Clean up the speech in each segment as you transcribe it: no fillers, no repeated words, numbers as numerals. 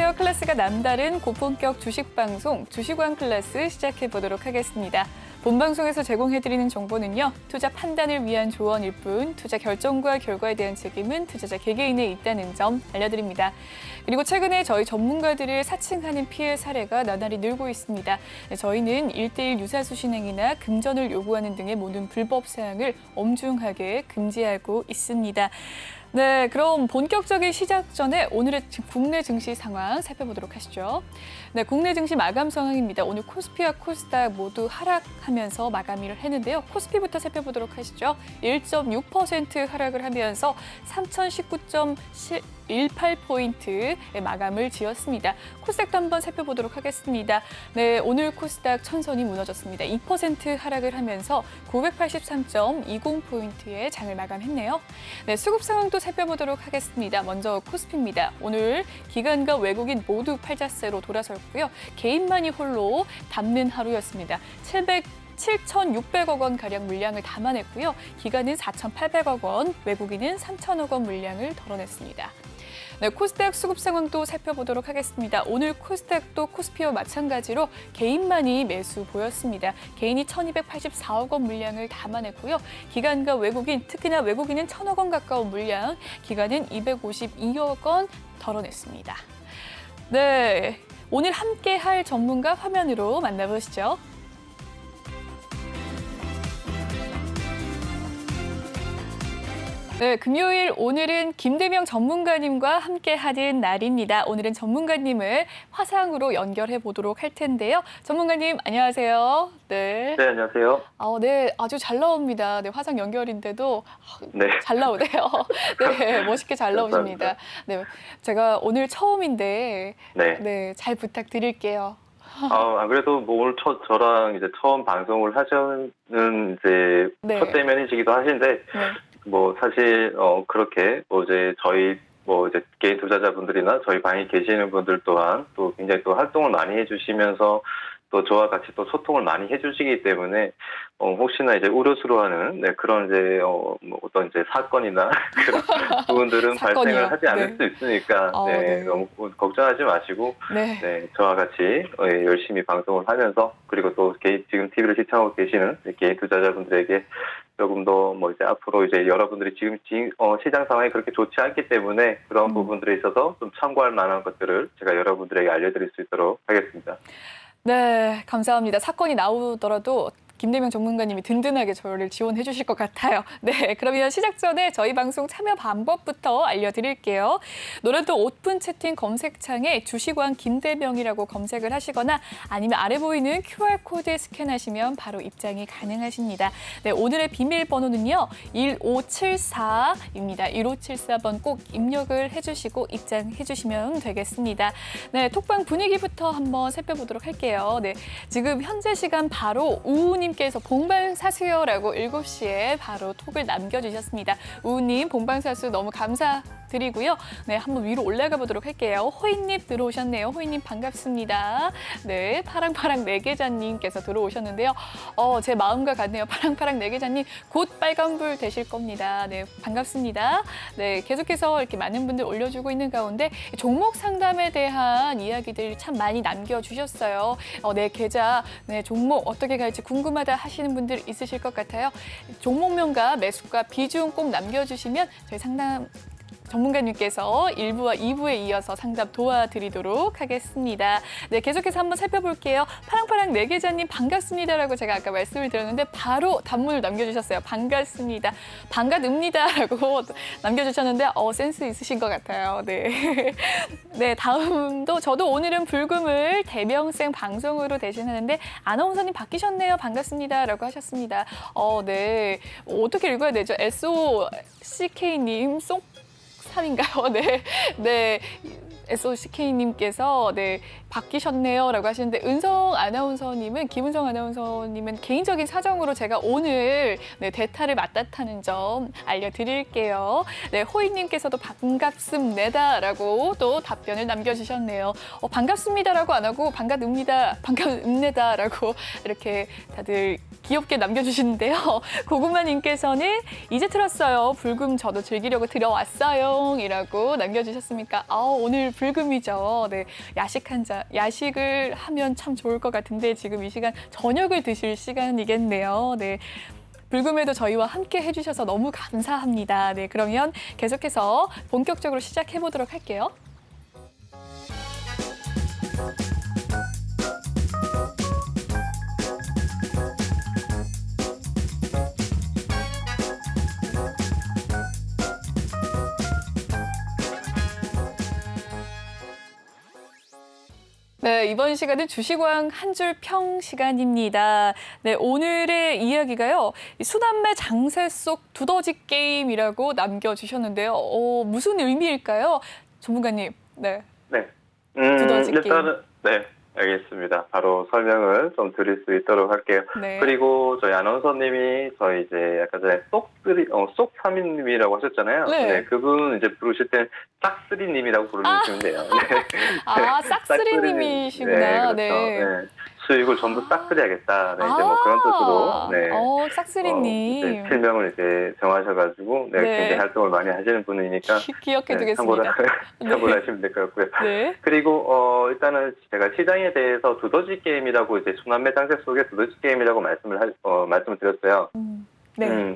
안녕하세요. 클래스가 남다른 고품격 주식 방송 주식왕 클래스 시작해 보도록 하겠습니다. 본 방송에서 제공해드리는 정보는요, 투자 판단을 위한 조언일 뿐 투자 결정과 결과에 대한 책임은 투자자 개개인에 있다는 점 알려드립니다. 그리고 최근에 저희 전문가들을 사칭하는 피해 사례가 나날이 늘고 있습니다. 저희는 1:1 유사수 신행이나 금전을 요구하는 등의 모든 불법 사항을 엄중하게 금지하고 있습니다. 네, 그럼 본격적인 시작 전에 오늘의 국내 증시 상황 살펴보도록 하시죠. 네, 국내 증시 마감 상황입니다. 오늘 코스피와 코스닥 모두 하락하면서 마감을 했는데요. 코스피부터 살펴보도록 하시죠. 1.6% 하락을 하면서 3019.18포인트의 마감을 지었습니다. 코스닥도 한번 살펴보도록 하겠습니다. 네, 오늘 코스닥 천선이 무너졌습니다. 2% 하락을 하면서 983.20포인트의 장을 마감했네요. 네, 수급 상황도 살펴보도록 하겠습니다. 먼저 코스피입니다. 오늘 기관과 외국인 모두 팔자세로 돌아섰고요. 개인만이 홀로 담는 하루였습니다. 7,600억 원 가량 물량을 담아냈고요. 기관은 4,800억 원, 외국인은 3,000억 원 물량을 덜어냈습니다. 네, 코스닥 수급 상황도 살펴보도록 하겠습니다. 오늘 코스닥도 코스피와 마찬가지로 개인만이 매수 보였습니다. 개인이 1,284억 원 물량을 담아냈고요. 기관과 외국인, 특히나 외국인은 1,000억 원 가까운 물량, 기관은 252억 원 덜어냈습니다. 네, 오늘 함께 할 전문가 화면으로 만나보시죠. 네, 금요일 오늘은 김대명 전문가님과 함께하는 날입니다. 오늘은 전문가님을 화상으로 연결해 보도록 할 텐데요. 전문가님 안녕하세요. 네, 안녕하세요. 네, 아주 잘 나옵니다. 네, 화상 연결인데도 네. 잘 나오네요. 네, 멋있게 잘 나오십니다. 네, 제가 오늘 처음인데 네, 잘 부탁드릴게요. 안 그래도 뭐 오늘 저랑 이제 처음 방송을 하시는 이제 첫 대면이시기도 하신데 뭐 사실 그렇게 뭐 이제 저희 뭐 이제 개인 투자자분들이나 저희 방에 계시는 분들 또한 또 굉장히 또 활동을 많이 해주시면서 또 저와 같이 또 소통을 많이 해주시기 때문에 혹시나 이제 우려스러워하는 그런 이제 뭐 어떤 이제 사건이나 그런 부분들은 발생을 하지 않을 수 있으니까 너무 걱정하지 마시고 저와 같이 열심히 방송을 하면서 그리고 또 지금 TV를 시청하고 계시는 개인 투자자분들에게 조금 더 뭐 이제 앞으로 이제 여러분들이 지금 시장 상황이 그렇게 좋지 않기 때문에 그런 부분들에 있어서 좀 참고할 만한 것들을 제가 여러분들에게 알려드릴 수 있도록 하겠습니다. 네, 감사합니다. 사건이 나오더라도 김대명 전문가님이 든든하게 저를 지원해 주실 것 같아요. 네, 그러면 시작 전에 저희 방송 참여 방법부터 알려드릴게요. 노란톡 오픈 채팅 검색창에 주식왕 김대명이라고 검색을 하시거나 아니면 아래 보이는 QR코드 스캔하시면 바로 입장이 가능하십니다. 네, 오늘의 비밀번호는요. 1574입니다. 1574번 꼭 입력을 해주시고 입장해 주시면 되겠습니다. 네, 톡방 분위기부터 한번 살펴보도록 할게요. 네, 지금 현재 시간 바로 우우님께서 본방사수요라고 7시에 바로 톡을 남겨주셨습니다. 우우님 본방사수 너무 감사드리고요. 네, 한번 위로 올라가 보도록 할게요. 호이님 들어오셨네요. 호이님 반갑습니다. 네, 파랑파랑 네계자님께서 들어오셨는데요. 제 마음과 같네요. 파랑파랑 네계자님 곧 빨간불 되실 겁니다. 네, 반갑습니다. 네, 계속해서 이렇게 많은 분들 올려주고 있는 가운데 종목 상담에 대한 이야기들 참 많이 남겨주셨어요. 내 계좌, 종목 어떻게 갈지 궁금하다 하시는 분들 있으실 것 같아요. 종목명과 매수가 비중 꼭 남겨주시면 저희 상담 전문가님께서 1부와 2부에 이어서 상담 도와드리도록 하겠습니다. 네, 계속해서 한번 살펴볼게요. 파랑파랑 네계자님 반갑습니다라고 제가 아까 말씀을 드렸는데 바로 단문을 남겨주셨어요. 반갑습니다. 반갑습니다라고 남겨주셨는데 센스 있으신 것 같아요. 네, 네, 다음도 저도 오늘은 불금을 대명생 방송으로 대신하는데 아나운서님 바뀌셨네요. 반갑습니다라고 하셨습니다. 네, 어떻게 읽어야 되죠? SOCK님 쏙 3인가요? 네. SOCK님께서 바뀌셨네요 라고 하시는데 김은성 아나운서님은 개인적인 사정으로 제가 오늘 대타를 맡았다는 점 알려드릴게요. 네, 호이님께서도 반갑습니다 라고 또 답변을 남겨주셨네요. 반갑습니다라고 안 하고 반갑습니다 라고 이렇게 다들 귀엽게 남겨주시는데요. 고구마님께서는 이제 틀었어요. 불금 저도 즐기려고 들어왔어요. 이라고 남겨주셨습니까? 오늘 불금이죠. 네, 야식을 하면 참 좋을 것 같은데 지금 이 시간 저녁을 드실 시간이겠네요. 네. 불금에도 저희와 함께 해주셔서 너무 감사합니다. 네, 그러면 계속해서 본격적으로 시작해 보도록 할게요. 네, 이번 시간은 주식왕 한 줄 평 시간입니다. 네, 오늘의 이야기가요. 수남매 장세 속 두더지 게임이라고 남겨주셨는데요. 무슨 의미일까요? 전문가님. 네. 네. 두더지 게임. 일단은, 네. 알겠습니다. 바로 설명을 좀 드릴 수 있도록 할게요. 네. 그리고 저희 아나운서님이 저희 이제 약간 전에 쏙삼이님이라고 하셨잖아요. 네. 네. 그분 이제 부르실 땐 싹쓰리님이라고 부르시면 돼요. 네. 싹쓰리님이시구나. 네, 그렇죠. 네. 수익을 전부 싹쓸이하겠다. 네, 이제 뭐 그런 뜻으로. 네. 싹쓰리님. 이제 필명을 이제 정하셔가지고, 네, 네. 굉장히 활동을 많이 하시는 분이니까. 기억해두겠습니다. 참고를 하시면 될 것 같고요. 네. 그리고, 일단은 제가 시장에 대해서 두더지 게임이라고 이제 수남매 장세 속의 두더지 게임이라고 말씀을 드렸어요. 네.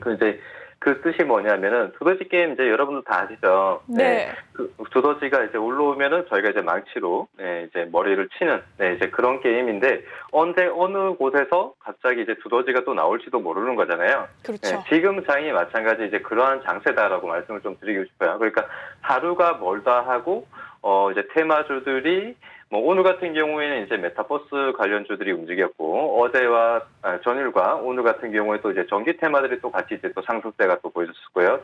그 뜻이 뭐냐면은 두더지 게임 이제 여러분들 다 아시죠? 네. 그 두더지가 이제 올라오면은 저희가 이제 망치로 이제 머리를 치는 이제 그런 게임인데 언제 어느 곳에서 갑자기 이제 두더지가 또 나올지도 모르는 거잖아요. 그렇죠. 지금 장이 마찬가지 이제 그러한 장세다라고 말씀을 좀 드리고 싶어요. 그러니까 하루가 멀다 하고 이제 테마주들이 뭐 오늘 같은 경우에는 이제 메타버스 관련주들이 움직였고 어제와 전일과 오늘 같은 경우에 또 이제 전기 테마들이 또 같이 이제 또 상승세가 또 보여줬고요.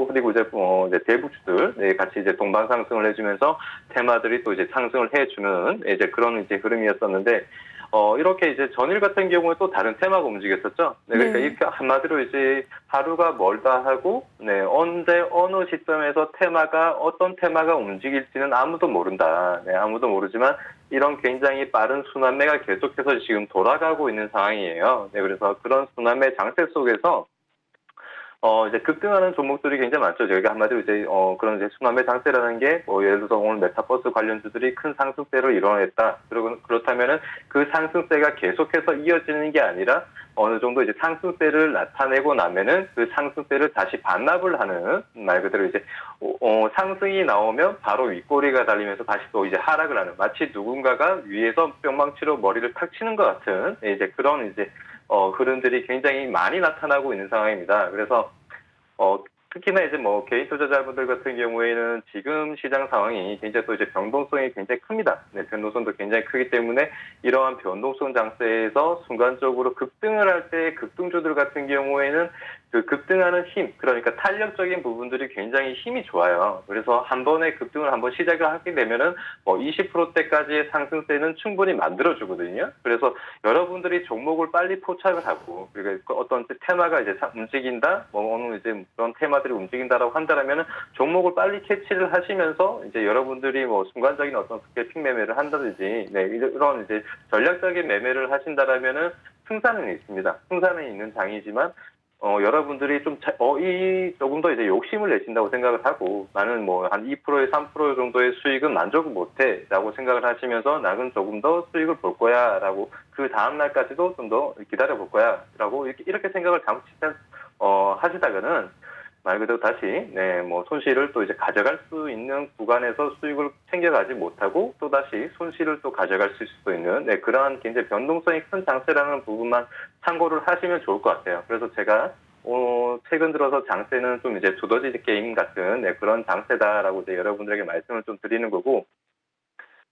그리고 이제 이제 대부주들 같이 이제 동반 상승을 해주면서 테마들이 또 이제 상승을 해주는 이제 그런 이제 흐름이었었는데. 이렇게 이제 전일 같은 경우에 또 다른 테마가 움직였었죠. 네, 그러니까 이렇게 한마디로 이제 하루가 멀다 하고, 언제 어느 시점에서 어떤 테마가 움직일지는 아무도 모른다. 네, 아무도 모르지만 이런 굉장히 빠른 순환매가 계속해서 지금 돌아가고 있는 상황이에요. 네, 그래서 그런 순환매 장세 속에서 이제 급등하는 종목들이 굉장히 많죠. 저희가 한마디로 이제, 그런 이제 순환매 장세라는 게, 예를 들어서 오늘 메타버스 관련주들이 큰 상승세를 이뤄냈다. 그렇다면은 그 상승세가 계속해서 이어지는 게 아니라 어느 정도 이제 상승세를 나타내고 나면은 그 상승세를 다시 반납을 하는 말 그대로 이제, 상승이 나오면 바로 윗꼬리가 달리면서 다시 또 이제 하락을 하는 마치 누군가가 위에서 뿅망치로 머리를 탁 치는 것 같은 이제 그런 이제 흐름들이 굉장히 많이 나타나고 있는 상황입니다. 그래서 특히나 이제 뭐 개인 투자자분들 같은 경우에는 지금 시장 상황이 굉장히 또 이제 변동성이 굉장히 큽니다. 네, 변동성도 굉장히 크기 때문에 이러한 변동성 장세에서 순간적으로 급등을 할 때 급등주들 같은 경우에는 그 급등하는 힘, 그러니까 탄력적인 부분들이 굉장히 힘이 좋아요. 그래서 한 번에 급등을 한번 시작을 하게 되면은 뭐 20%대까지의 상승세는 충분히 만들어주거든요. 그래서 여러분들이 종목을 빨리 포착을 하고, 그러니까 어떤 테마가 이제 움직인다, 뭐 어느 이제 그런 테마들이 움직인다라고 한다면은 종목을 빨리 캐치를 하시면서 이제 여러분들이 뭐 순간적인 어떤 스캘핑 매매를 한다든지, 이런 이제 전략적인 매매를 하신다라면은 승산은 있습니다. 승산은 있는 장이지만, 여러분들이 조금 더 이제 욕심을 내신다고 생각을 하고, 나는 뭐 한 2%에 3% 정도의 수익은 만족을 못해 라고 생각을 하시면서 나는 조금 더 수익을 볼 거야 라고, 그 다음날까지도 좀 더 기다려 볼 거야 라고 이렇게 생각을 하시다가는 말 그대로 다시 뭐 손실을 또 이제 가져갈 수 있는 구간에서 수익을 챙겨가지 못하고 또 다시 손실을 또 가져갈 수도 있는 그러한 굉장히 변동성이 큰 장세라는 부분만 참고를 하시면 좋을 것 같아요. 그래서 제가 최근 들어서 장세는 좀 이제 두더지 게임 같은 그런 장세다라고 이제 여러분들에게 말씀을 좀 드리는 거고.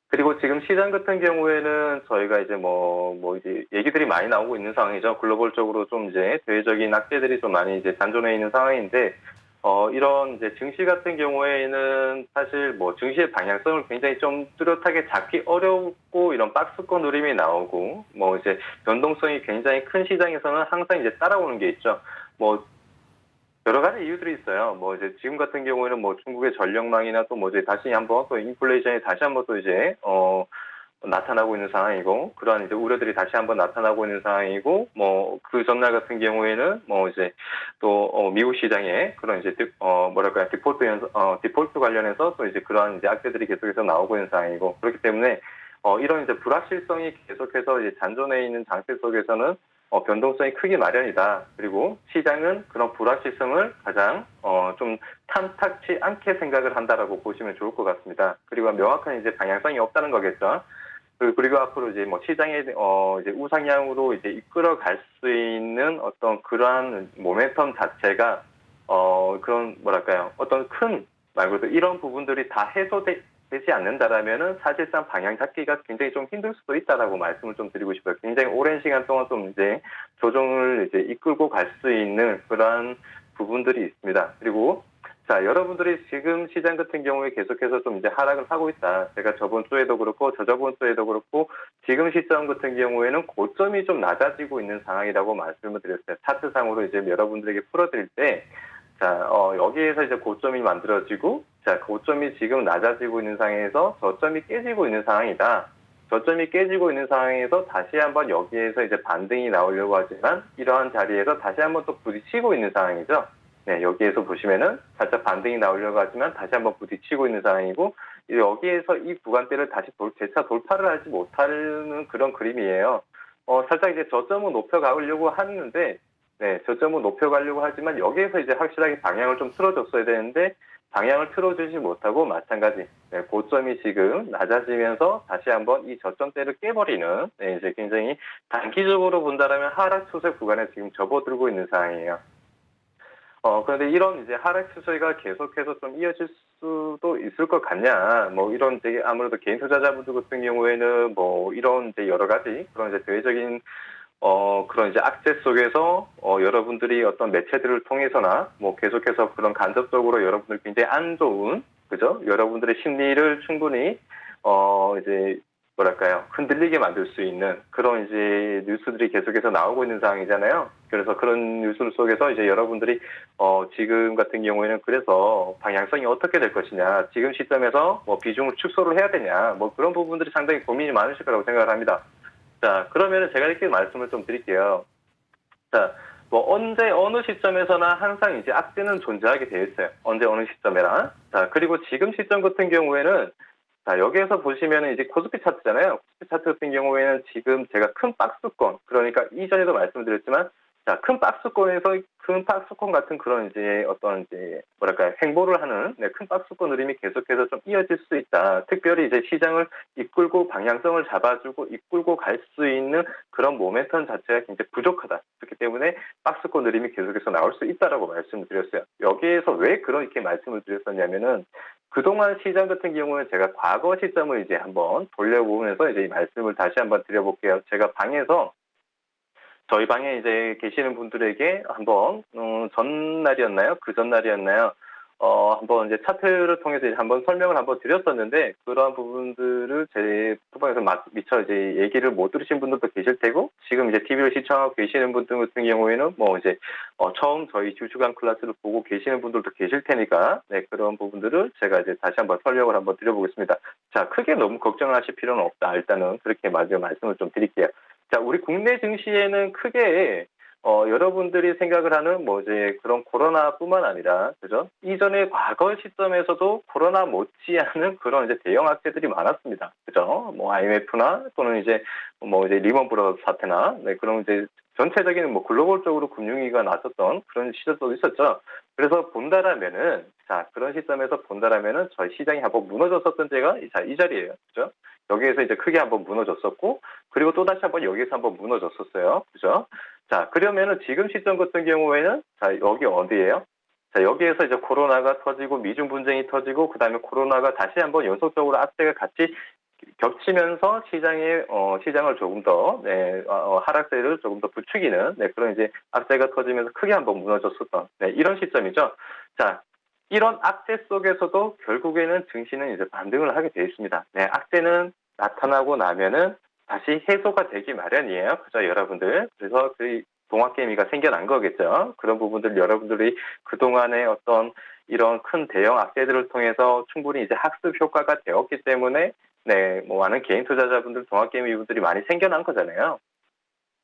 그리고 지금 시장 같은 경우에는 저희가 이제 뭐 이제 얘기들이 많이 나오고 있는 상황이죠. 글로벌적으로 좀 이제 대외적인 악재들이 좀 많이 이제 단존해 있는 상황인데, 이런 이제 증시 같은 경우에는 사실 뭐 증시의 방향성을 굉장히 좀 뚜렷하게 잡기 어렵고 이런 박스권 누림이 나오고, 뭐 이제 변동성이 굉장히 큰 시장에서는 항상 이제 따라오는 게 있죠. 뭐 여러 가지 이유들이 있어요. 뭐 이제 지금 같은 경우에는 뭐 중국의 전력망이나 또 뭐 이제 다시 한번 또 인플레이션이 다시 한번 또 이제 나타나고 있는 상황이고, 그러한 이제 우려들이 다시 한번 나타나고 있는 상황이고, 뭐 그 전날 같은 경우에는 뭐 이제 또 미국 시장에 그런 이제 뭐랄까요, 디폴트 관련해서 또 이제 그러한 이제 악재들이 계속해서 나오고 있는 상황이고, 그렇기 때문에 이런 이제 불확실성이 계속해서 이제 잔존해 있는 장세 속에서는 변동성이 크기 마련이다. 그리고 시장은 그런 불확실성을 가장 좀 탐탁치 않게 생각을 한다라고 보시면 좋을 것 같습니다. 그리고 명확한 이제 방향성이 없다는 거겠죠. 그리고 앞으로 이제 뭐 시장의 이제 우상향으로 이제 이끌어갈 수 있는 어떤 그러한 모멘텀 자체가 그런 뭐랄까요, 어떤 큰 말 그대로 이런 부분들이 다 해소되지 않는다라면은 사실상 방향 잡기가 굉장히 좀 힘들 수도 있다라고 말씀을 좀 드리고 싶어요. 굉장히 오랜 시간 동안 좀 이제 조정을 이제 이끌고 갈 수 있는 그러한 부분들이 있습니다. 그리고 자, 여러분들이 지금 시장 같은 경우에 계속해서 좀 이제 하락을 하고 있다. 제가 저번 주에도 그렇고 저저번 주에도 그렇고 지금 시점 같은 경우에는 고점이 좀 낮아지고 있는 상황이라고 말씀을 드렸어요. 차트상으로 이제 여러분들에게 풀어드릴 때, 자, 여기에서 이제 고점이 만들어지고, 자, 고점이 지금 낮아지고 있는 상황에서 저점이 깨지고 있는 상황이다. 저점이 깨지고 있는 상황에서 다시 한번 여기에서 이제 반등이 나오려고 하지만 이러한 자리에서 다시 한번 또 부딪히고 있는 상황이죠. 네, 여기에서 보시면은 살짝 반등이 나오려고 하지만 다시 한번 부딪히고 있는 상황이고, 여기에서 이 구간대를 다시 재차 돌파를 하지 못하는 그런 그림이에요. 살짝 이제 저점은 높여가려고 하는데, 네, 저점은 높여가려고 하지만 여기에서 이제 확실하게 방향을 좀 틀어줬어야 되는데, 방향을 틀어주지 못하고 마찬가지, 네, 고점이 지금 낮아지면서 다시 한번 이 저점대를 깨버리는, 네, 이제 굉장히 단기적으로 본다라면 하락 추세 구간에 지금 접어들고 있는 상황이에요. 그런데 이런 이제 하락 추세가 계속해서 좀 이어질 수도 있을 것 같냐. 뭐 이런 되게 아무래도 개인 투자자분들 같은 경우에는 뭐 이런 이제 여러 가지 그런 이제 대외적인 그런 이제 악재 속에서 여러분들이 어떤 매체들을 통해서나 뭐 계속해서 그런 간접적으로 여러분들 굉장히 안 좋은, 그죠? 여러분들의 심리를 충분히 이제 뭐랄까요, 흔들리게 만들 수 있는 그런 이제 뉴스들이 계속해서 나오고 있는 상황이잖아요. 그래서 그런 뉴스 속에서 이제 여러분들이 지금 같은 경우에는 그래서 방향성이 어떻게 될 것이냐, 지금 시점에서 뭐 비중을 축소를 해야 되냐, 뭐 그런 부분들이 상당히 고민이 많으실 거라고 생각을 합니다. 자, 그러면은 제가 이렇게 말씀을 좀 드릴게요. 자, 뭐 언제 어느 시점에서나 항상 이제 악재는 존재하게 되어 있어요. 언제 어느 시점에나. 자, 그리고 지금 시점 같은 경우에는, 자, 여기에서 보시면은 이제 코스피 차트잖아요. 코스피 차트 같은 경우에는 지금 제가 큰 박스권, 그러니까 이전에도 말씀드렸지만, 자, 큰 박스권 같은 그런 이제 어떤 이제 뭐랄까요, 행보를 하는, 네, 큰 박스권 흐름이 계속해서 좀 이어질 수 있다. 특별히 이제 시장을 이끌고 방향성을 잡아주고 이끌고 갈 수 있는 그런 모멘텀 자체가 굉장히 부족하다. 그렇기 때문에 박스권 흐름이 계속해서 나올 수 있다라고 말씀을 드렸어요. 여기에서 왜 그렇게 말씀을 드렸었냐면은, 그동안 시장 같은 경우는 제가 과거 시점을 이제 한번 돌려보면서 이제 이 말씀을 다시 한번 드려볼게요. 제가 저희 방에 이제 계시는 분들에게 한번, 전날이었나요? 그 전날이었나요? 한번 이제 차트를 통해서 이제 한번 설명을 한번 드렸었는데, 그러한 부분들을 제 토방에서 미처 이제 얘기를 못 들으신 분들도 계실 테고, 지금 이제 TV를 시청하고 계시는 분들 같은 경우에는 뭐 이제, 처음 저희 주주간 클래스를 보고 계시는 분들도 계실 테니까, 네, 그런 부분들을 제가 이제 다시 한번 설명을 한번 드려보겠습니다. 자, 크게 너무 걱정하실 필요는 없다. 일단은 그렇게 먼저 말씀을 좀 드릴게요. 자, 우리 국내 증시에는 크게 여러분들이 생각을 하는 뭐 이제 그런 코로나뿐만 아니라, 그죠? 이전의 과거 시점에서도 코로나 못지않은 그런 이제 대형 악재들이 많았습니다. 그죠? 뭐 IMF나 또는 이제 뭐 이제 리먼 브라더스 사태나, 네, 그런 이제 전체적인 뭐 글로벌적으로 금융위기가 나섰던 그런 시절도 있었죠. 그래서 본다라면은, 자, 그런 시점에서 본다라면은 저희 시장이 한번 무너졌었던 때가 이 자리예요. 그죠? 여기에서 이제 크게 한번 무너졌었고, 그리고 또다시 한번 여기에서 한번 무너졌었어요. 그죠? 자, 그러면은 지금 시점 같은 경우에는, 자, 여기 어디예요? 자, 여기에서 이제 코로나가 터지고 미중 분쟁이 터지고, 그 다음에 코로나가 다시 한번 연속적으로 악재가 같이 겹치면서 시장을 조금 더, 네, 하락세를 조금 더 부추기는, 네, 그런 이제 악재가 터지면서 크게 한번 무너졌었던, 네, 이런 시점이죠. 자, 이런 악재 속에서도 결국에는 증시는 이제 반등을 하게 되어 있습니다. 네, 악재는 나타나고 나면은 다시 해소가 되기 마련이에요. 그죠, 여러분들? 그래서 그 동학개미가 생겨난 거겠죠. 그런 부분들 여러분들이 그동안의 어떤 이런 큰 대형 악재들을 통해서 충분히 이제 학습 효과가 되었기 때문에 네, 뭐 많은 개인 투자자분들, 종합개미 이분들이 많이 생겨난 거잖아요.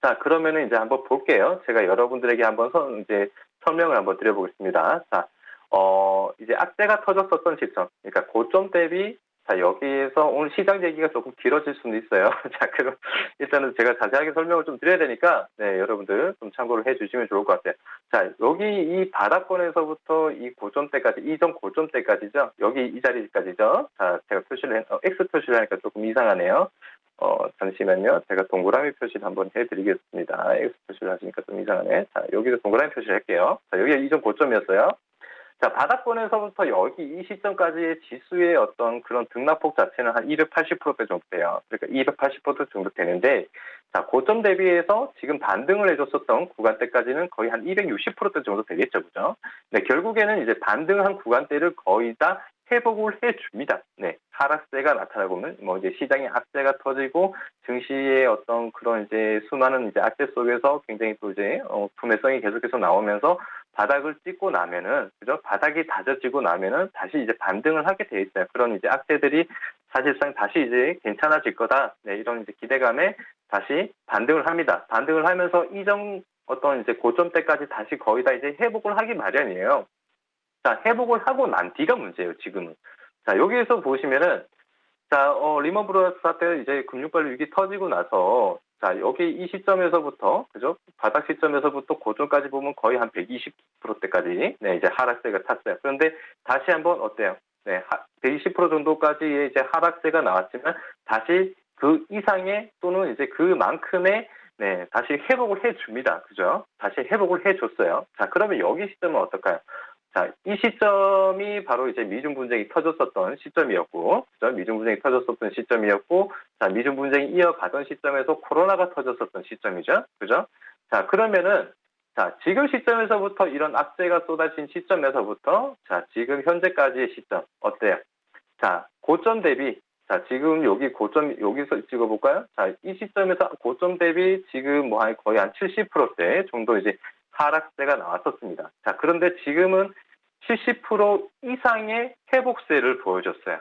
자, 그러면은 이제 한번 볼게요. 제가 여러분들에게 한번 이제 설명을 한번 드려보겠습니다. 자, 이제 악재가 터졌었던 시점, 그러니까 고점 대비, 자, 여기에서 오늘 시장 얘기가 조금 길어질 수는 있어요. 자, 그럼 일단은 제가 자세하게 설명을 좀 드려야 되니까, 네, 여러분들 좀 참고를 해 주시면 좋을 것 같아요. 자, 여기 이 바닥권에서부터 이 고점대까지, 이전 고점대까지죠. 여기 이 자리까지죠. 자, 제가 X 표시를 하니까 조금 이상하네요. 잠시만요. 제가 동그라미 표시를 한번 해드리겠습니다. X 표시를 하시니까 좀 이상하네. 자, 여기서 동그라미 표시를 할게요. 자, 여기가 이전 고점이었어요. 자, 바닥권에서부터 여기 이 시점까지의 지수의 어떤 그런 등락폭 자체는 한 280%대 정도 돼요. 그러니까 280% 정도 되는데, 자, 고점 대비해서 지금 반등을 해줬었던 구간대까지는 거의 한 260%대 정도 되겠죠, 그죠? 네, 결국에는 이제 반등한 구간대를 거의 다 회복을 해줍니다. 네, 하락세가 나타나고는 뭐 이제 시장의 악재가 터지고 증시의 어떤 그런 이제 수많은 이제 악재 속에서 굉장히 또 이제 구매성이 계속해서 나오면서 바닥을 찍고 나면은, 그죠? 바닥이 다져지고 나면은 다시 이제 반등을 하게 돼 있어요. 그런 이제 악재들이 사실상 다시 이제 괜찮아질 거다. 네, 이런 이제 기대감에 다시 반등을 합니다. 반등을 하면서 이전 어떤 이제 고점대까지 다시 거의 다 이제 회복을 하기 마련이에요. 자, 회복을 하고 난 뒤가 문제예요, 지금은. 자, 여기에서 보시면은, 자, 리먼 브러더스 사태 이제 금융관리 위기 터지고 나서, 자, 여기 이 시점에서부터, 그죠? 바닥 시점에서부터 고점까지 보면 거의 한 120%대까지, 네, 이제 하락세가 탔어요. 그런데 다시 한번 어때요? 네, 120% 정도까지의 이제 하락세가 나왔지만, 다시 그 이상의 또는 이제 그만큼의 네, 다시 회복을 해줍니다. 그죠? 다시 회복을 해줬어요. 자, 그러면 여기 시점은 어떨까요? 자, 이 시점이 바로 이제 미중 분쟁이 터졌었던 시점이었고, 그죠? 미중 분쟁이 터졌었던 시점이었고, 자, 미중 분쟁이 이어가던 시점에서 코로나가 터졌었던 시점이죠. 그죠? 자, 그러면은, 자, 지금 시점에서부터 이런 악재가 쏟아진 시점에서부터, 자, 지금 현재까지의 시점, 어때요? 자, 고점 대비, 자, 지금 여기 고점, 여기서 찍어볼까요? 자, 이 시점에서 고점 대비 지금 뭐 거의 한 70%대 정도 이제 하락세가 나왔었습니다. 자, 그런데 지금은 70% 이상의 회복세를 보여줬어요.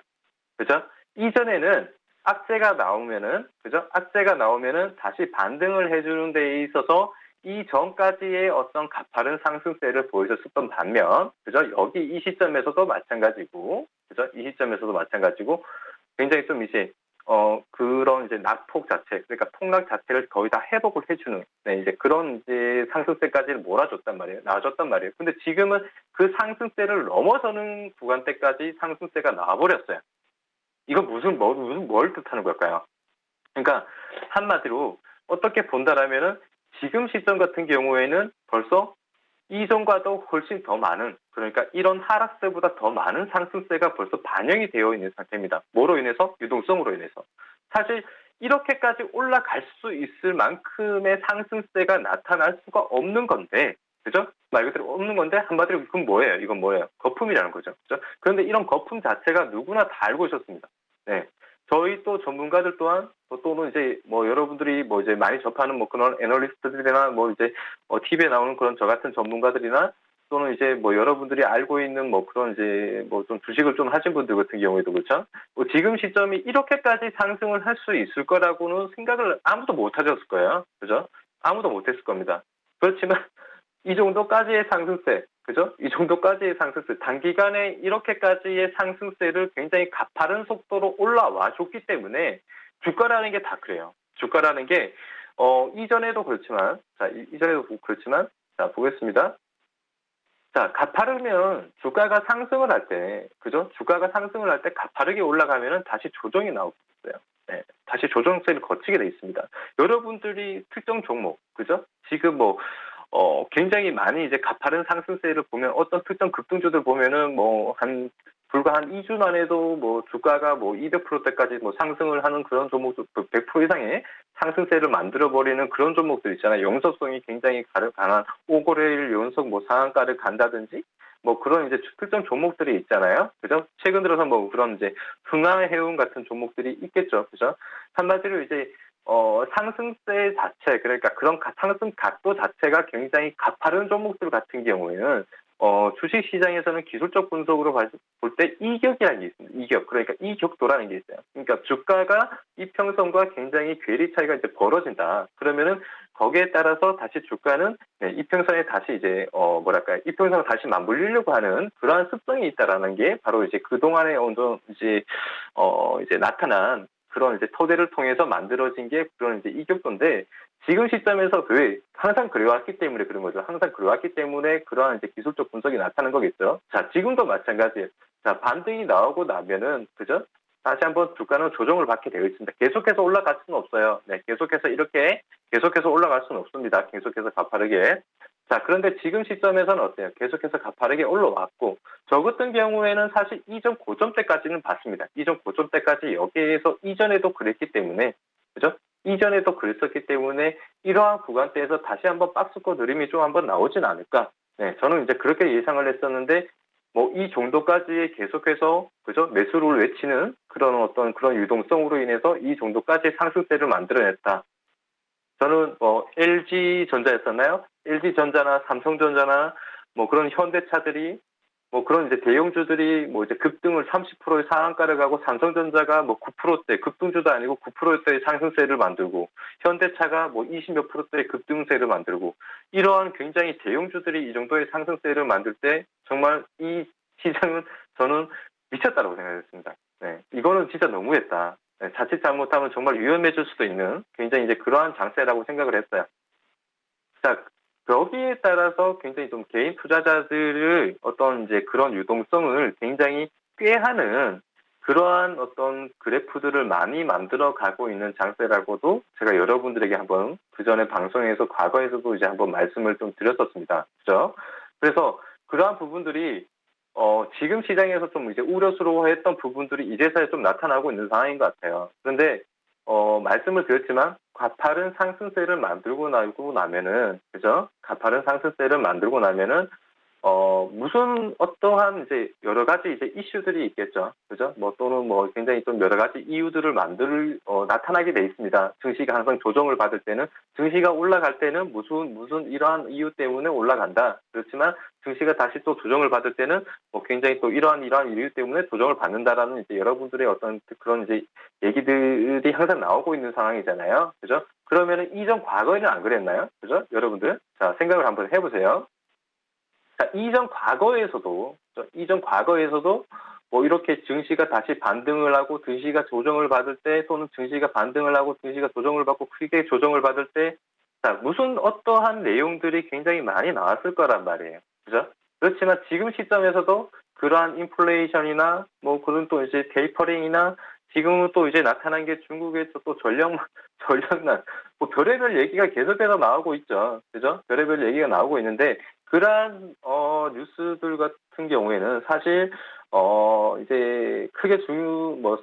그죠? 이전에는 악재가 나오면은, 그죠? 악재가 나오면은 다시 반등을 해주는 데 있어서 이전까지의 어떤 가파른 상승세를 보여줬었던 반면, 그죠? 여기 이 시점에서도 마찬가지고, 그죠? 이 시점에서도 마찬가지고, 굉장히 좀 이제 그런 이제 낙폭 자체, 그러니까 폭락 자체를 거의 다 회복을 해주는, 네, 이제 그런 이제 상승세까지를 몰아줬단 말이에요. 나와줬단 말이에요. 근데 지금은 그 상승세를 넘어서는 구간대까지 상승세가 나와버렸어요. 이건 뭘 뜻하는 걸까요? 그러니까 한마디로 어떻게 본다라면은 지금 시점 같은 경우에는 벌써 이전과도 훨씬 더 많은, 그러니까 이런 하락세보다 더 많은 상승세가 벌써 반영이 되어 있는 상태입니다. 뭐로 인해서? 유동성으로 인해서. 사실 이렇게까지 올라갈 수 있을 만큼의 상승세가 나타날 수가 없는 건데, 그죠? 말 그대로 없는 건데 한마디로 그건 뭐예요? 이건 뭐예요? 거품이라는 거죠. 그죠? 그런데 이런 거품 자체가 누구나 다 알고 있었습니다. 네. 저희 또 전문가들 또한 또는 이제 뭐 여러분들이 뭐 이제 많이 접하는 뭐 그런 애널리스트들이나 뭐 이제 TV에 나오는 그런 저 같은 전문가들이나 또는 이제 뭐 여러분들이 알고 있는 뭐 그런 이제 뭐 좀 주식을 좀 하신 분들 같은 경우에도 그렇죠. 뭐 지금 시점이 이렇게까지 상승을 할 수 있을 거라고는 생각을 아무도 못 하셨을 거예요. 그죠? 아무도 못 했을 겁니다. 그렇지만 이 정도까지의 상승세, 그죠? 이 정도까지의 상승세, 단기간에 이렇게까지의 상승세를 굉장히 가파른 속도로 올라와 줬기 때문에 주가라는 게 다 그래요. 주가라는 게, 이전에도 그렇지만, 자, 이전에도 그렇지만, 자, 보겠습니다. 자, 가파르면 주가가 상승을 할 때, 그죠? 주가가 상승을 할 때 가파르게 올라가면은 다시 조정이 나오고 있어요. 네, 다시 조정세를 거치게 돼 있습니다. 여러분들이 특정 종목, 그죠? 지금 뭐, 굉장히 많이 이제 가파른 상승세를 보면 어떤 특정 급등주들 보면은 불과 한 2주만 해도 뭐 주가가 뭐 200%대까지 뭐 상승을 하는 그런 종목도 100% 이상의 상승세를 만들어버리는 그런 종목들 있잖아요. 영속성이 굉장히 강한 5거래일 연속 뭐 상한가를 간다든지 뭐 그런 이제 특정 종목들이 있잖아요. 그죠? 최근 들어서 뭐 그런 이제 흥하해운 같은 종목들이 있겠죠. 그죠? 한마디로 이제 상승세 자체, 그러니까 그런 상승 각도 자체가 굉장히 가파른 종목들 같은 경우에는 주식 시장에서는 기술적 분석으로 볼 때 이격이라는 게 있습니다. 이격. 그러니까 이격도라는 게 있어요. 그러니까 주가가 이평선과 굉장히 괴리 차이가 이제 벌어진다. 그러면은 거기에 따라서 다시 주가는 이평선에 다시 이제 이평선을 다시 맞물리려고 하는 그러한 습성이 있다라는 게 바로 이제 그동안에 어느 정도 이제 나타난 그런 이제 토대를 통해서 만들어진 게 그런 이제 이격도인데, 지금 시점에서 왜 항상 그래왔기 때문에 그런 거죠. 항상 그래왔기 때문에 그러한 이제 기술적 분석이 나타나는 거겠죠. 자, 지금도 마찬가지예요. 자, 반등이 나오고 나면은, 그죠? 다시 한번 주가는 조정을 받게 되어 있습니다. 계속해서 올라갈 수는 없어요. 네, 계속해서 올라갈 수는 없습니다. 계속해서 가파르게. 자, 그런데 지금 시점에서는 어때요? 계속해서 가파르게 올라왔고, 저 같은 경우에는 사실 이전 고점대까지는 봤습니다. 이전 고점대까지 여기에서 이전에도 그랬기 때문에, 그죠? 이전에도 그랬었기 때문에 이러한 구간대에서 다시 한번 박스권 느림이 좀 한번 나오진 않을까. 네, 저는 이제 그렇게 예상을 했었는데, 뭐 이 정도까지 계속해서 그죠? 매수를 외치는 그런 유동성으로 인해서 이 정도까지 상승세를 만들어냈다. 저는 LG전자였었나요? LG전자나 삼성전자나 뭐 그런 현대차들이 뭐 그런 이제 대형주들이 뭐 이제 급등을 30%의 상한가를 가고, 삼성전자가 뭐 9%대 급등주도 아니고 9%대의 상승세를 만들고, 현대차가 뭐 20몇 %대의 급등세를 만들고, 이러한 굉장히 대형주들이 이 정도의 상승세를 만들 때 정말 이 시장은 저는 미쳤다라고 생각했습니다. 네, 이거는 진짜 너무했다. 네, 자칫 잘못하면 정말 위험해질 수도 있는 굉장히 이제 그러한 장세라고 생각을 했어요. 자, 여기에 따라서 굉장히 좀 개인 투자자들의 어떤 이제 그런 유동성을 굉장히 꾀하는 그러한 어떤 그래프들을 많이 만들어 가고 있는 장세라고도 제가 여러분들에게 한번 그 전에 방송에서 과거에서도 이제 한번 말씀을 좀 드렸었습니다. 그죠? 그래서 그러한 부분들이 지금 시장에서 좀 이제 우려스러워했던 부분들이 이제서야 좀 나타나고 있는 상황인 것 같아요. 그런데 말씀을 드렸지만 가파른 상승세를 만들고 나면은, 그죠? 가파른 상승세를 만들고 나면은 무슨 어떠한 이제 여러 가지 이제 이슈들이 있겠죠. 그죠? 뭐 또는 뭐 굉장히 좀 여러 가지 이유들을 나타나게 돼 있습니다. 증시가 항상 조정을 받을 때는, 증시가 올라갈 때는 무슨 이러한 이유 때문에 올라간다. 그렇지만 증시가 다시 또 조정을 받을 때는 뭐 굉장히 또 이러한 이유 때문에 조정을 받는다라는 이제 여러분들의 어떤 그런 이제 얘기들이 항상 나오고 있는 상황이잖아요. 그죠? 그러면은 이전 과거에는 안 그랬나요? 그죠? 여러분들. 자, 생각을 한번 해보세요. 자, 이전 과거에서도 뭐 이렇게 증시가 다시 반등을 하고 증시가 조정을 받을 때, 또는 증시가 반등을 하고 증시가 조정을 받고 크게 조정을 받을 때, 자, 무슨 어떠한 내용들이 굉장히 많이 나왔을 거란 말이에요. 그죠? 그렇지만 지금 시점에서도 그러한 인플레이션이나 뭐 그런 또 이제 테이퍼링이나, 지금은 또 이제 나타난 게 중국에서 또 전력난, 뭐 별의별 얘기가 계속해서 나오고 있죠. 그죠? 별의별 얘기가 나오고 있는데, 그러한 뉴스들 같은 경우에는 사실 이제 크게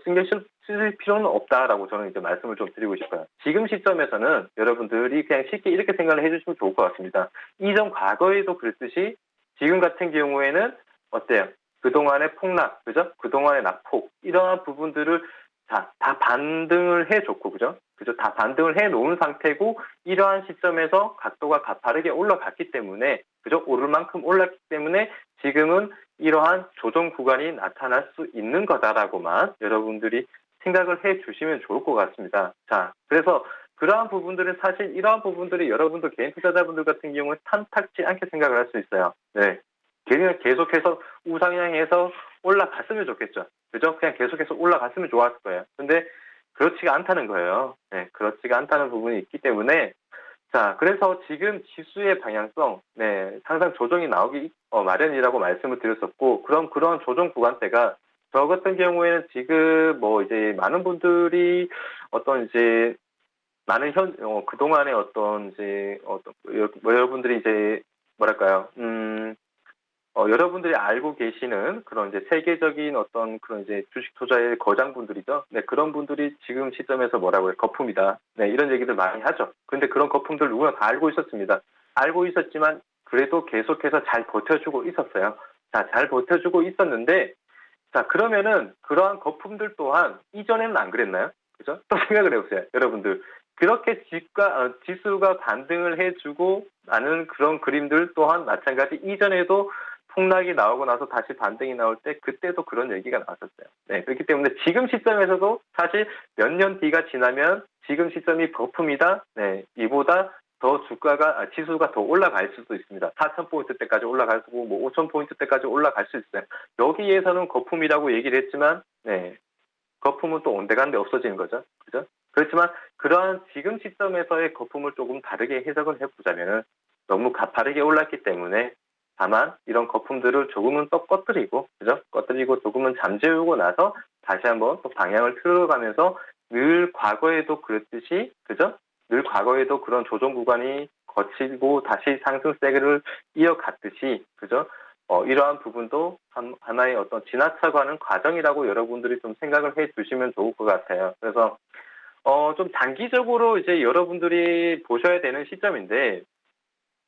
신경 쓸 필요는 없다라고 저는 이제 말씀을 좀 드리고 싶어요. 지금 시점에서는 여러분들이 그냥 쉽게 이렇게 생각을 해주시면 좋을 것 같습니다. 이전 과거에도 그랬듯이 지금 같은 경우에는 어때요? 그동안의 폭락, 그죠? 그동안의 낙폭, 이러한 부분들을 다 반등을 해줬고, 그죠? 다 반등을 해 놓은 상태고, 이러한 시점에서 각도가 가파르게 올라갔기 때문에, 그죠? 오를 만큼 올랐기 때문에 지금은 이러한 조정 구간이 나타날 수 있는 거다라고만 여러분들이 생각을 해 주시면 좋을 것 같습니다. 자, 그래서 그러한 부분들은 사실 이러한 부분들이 여러분들 개인 투자자분들 같은 경우는 탐탁지 않게 생각을 할 수 있어요. 네. 그냥 계속해서 우상향해서 올라갔으면 좋겠죠. 그죠? 그냥 계속해서 올라갔으면 좋았을 거예요. 근데 그렇지가 않다는 거예요. 네, 그렇지가 않다는 부분이 있기 때문에, 자, 그래서 지금 지수의 방향성, 네, 항상 조정이 나오기 마련이라고 말씀을 드렸었고, 그런 조정 구간대가 저 같은 경우에는 지금 뭐 이제 많은 분들이 어떤 이제 그동안의 어떤 이제 여러분들이 이제 뭐랄까요, 여러분들이 알고 계시는 그런 이제 세계적인 어떤 그런 이제 주식 투자의 거장분들이죠. 네, 그런 분들이 지금 시점에서 뭐라고 해요? 거품이다. 네, 이런 얘기들 많이 하죠. 근데 그런 거품들 누구나 다 알고 있었습니다. 알고 있었지만 그래도 계속해서 잘 버텨주고 있었어요. 자, 잘 버텨주고 있었는데, 자, 그러면은 그러한 거품들 또한 이전에는 안 그랬나요? 그죠? 또 생각을 해보세요. 여러분들. 그렇게 지수가 반등을 해주고 나는 그런 그림들 또한 마찬가지 이전에도 폭락이 나오고 나서 다시 반등이 나올 때 그때도 그런 얘기가 나왔었어요. 네, 그렇기 때문에 지금 시점에서도 사실 몇 년 뒤가 지나면 지금 시점이 거품이다. 네, 이보다 더 지수가 더 올라갈 수도 있습니다. 4,000포인트 때까지 올라갈 수고, 5,000포인트 때까지 올라갈 수 있어요. 여기에서는 거품이라고 얘기를 했지만, 네, 거품은 또 온데간데 없어지는 거죠. 그죠? 그렇지만, 그러한 지금 시점에서의 거품을 조금 다르게 해석을 해보자면은, 너무 가파르게 올랐기 때문에, 다만, 이런 거품들을 조금은 또 꺼뜨리고, 그죠? 꺼뜨리고 조금은 잠재우고 나서, 다시 한번 또 방향을 틀어가면서, 늘 과거에도 그랬듯이, 그죠? 늘 과거에도 그런 조정 구간이 거치고 다시 상승세를 이어갔듯이, 그죠? 이러한 부분도 하나의 어떤 지나쳐가는 과정이라고 여러분들이 좀 생각을 해 주시면 좋을 것 같아요. 그래서, 좀 단기적으로 이제 여러분들이 보셔야 되는 시점인데,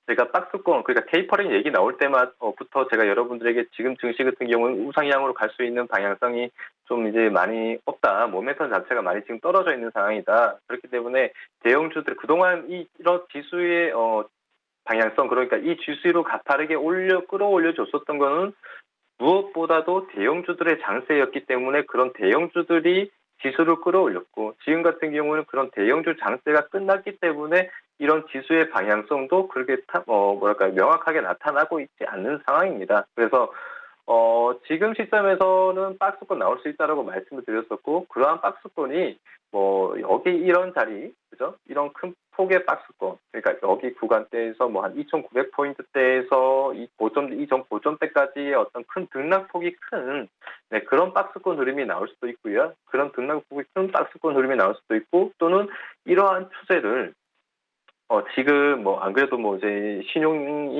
제가 박스권, 그러니까 테이퍼링 얘기 나올 때부터 제가 여러분들에게 지금 증시 같은 경우는 우상향으로 갈 수 있는 방향성이 좀 이제 많이 없다. 모멘텀 자체가 많이 지금 떨어져 있는 상황이다. 그렇기 때문에 대형주들, 그동안 이런 지수의, 방향성, 그러니까 이 지수로 가파르게 끌어올려 줬었던 거는 무엇보다도 대형주들의 장세였기 때문에 그런 대형주들이 지수를 끌어올렸고, 지금 같은 경우는 그런 대형주 장세가 끝났기 때문에 이런 지수의 방향성도 그렇게 명확하게 나타나고 있지 않는 상황입니다. 그래서 지금 시점에서는 박스권 나올 수 있다라고 말씀을 드렸었고, 그러한 박스권이 여기 이런 자리, 그죠? 이런 큰 폭의 박스권, 그러니까 여기 구간대에서 한 2,900포인트대에서 이전 고점대까지의 어떤 큰 등락폭이 큰, 네, 그런 박스권 흐름이 나올 수도 있고요. 그런 등락폭이 큰 박스권 흐름이 나올 수도 있고, 또는 이러한 추세를 지금 안 그래도 이제 신용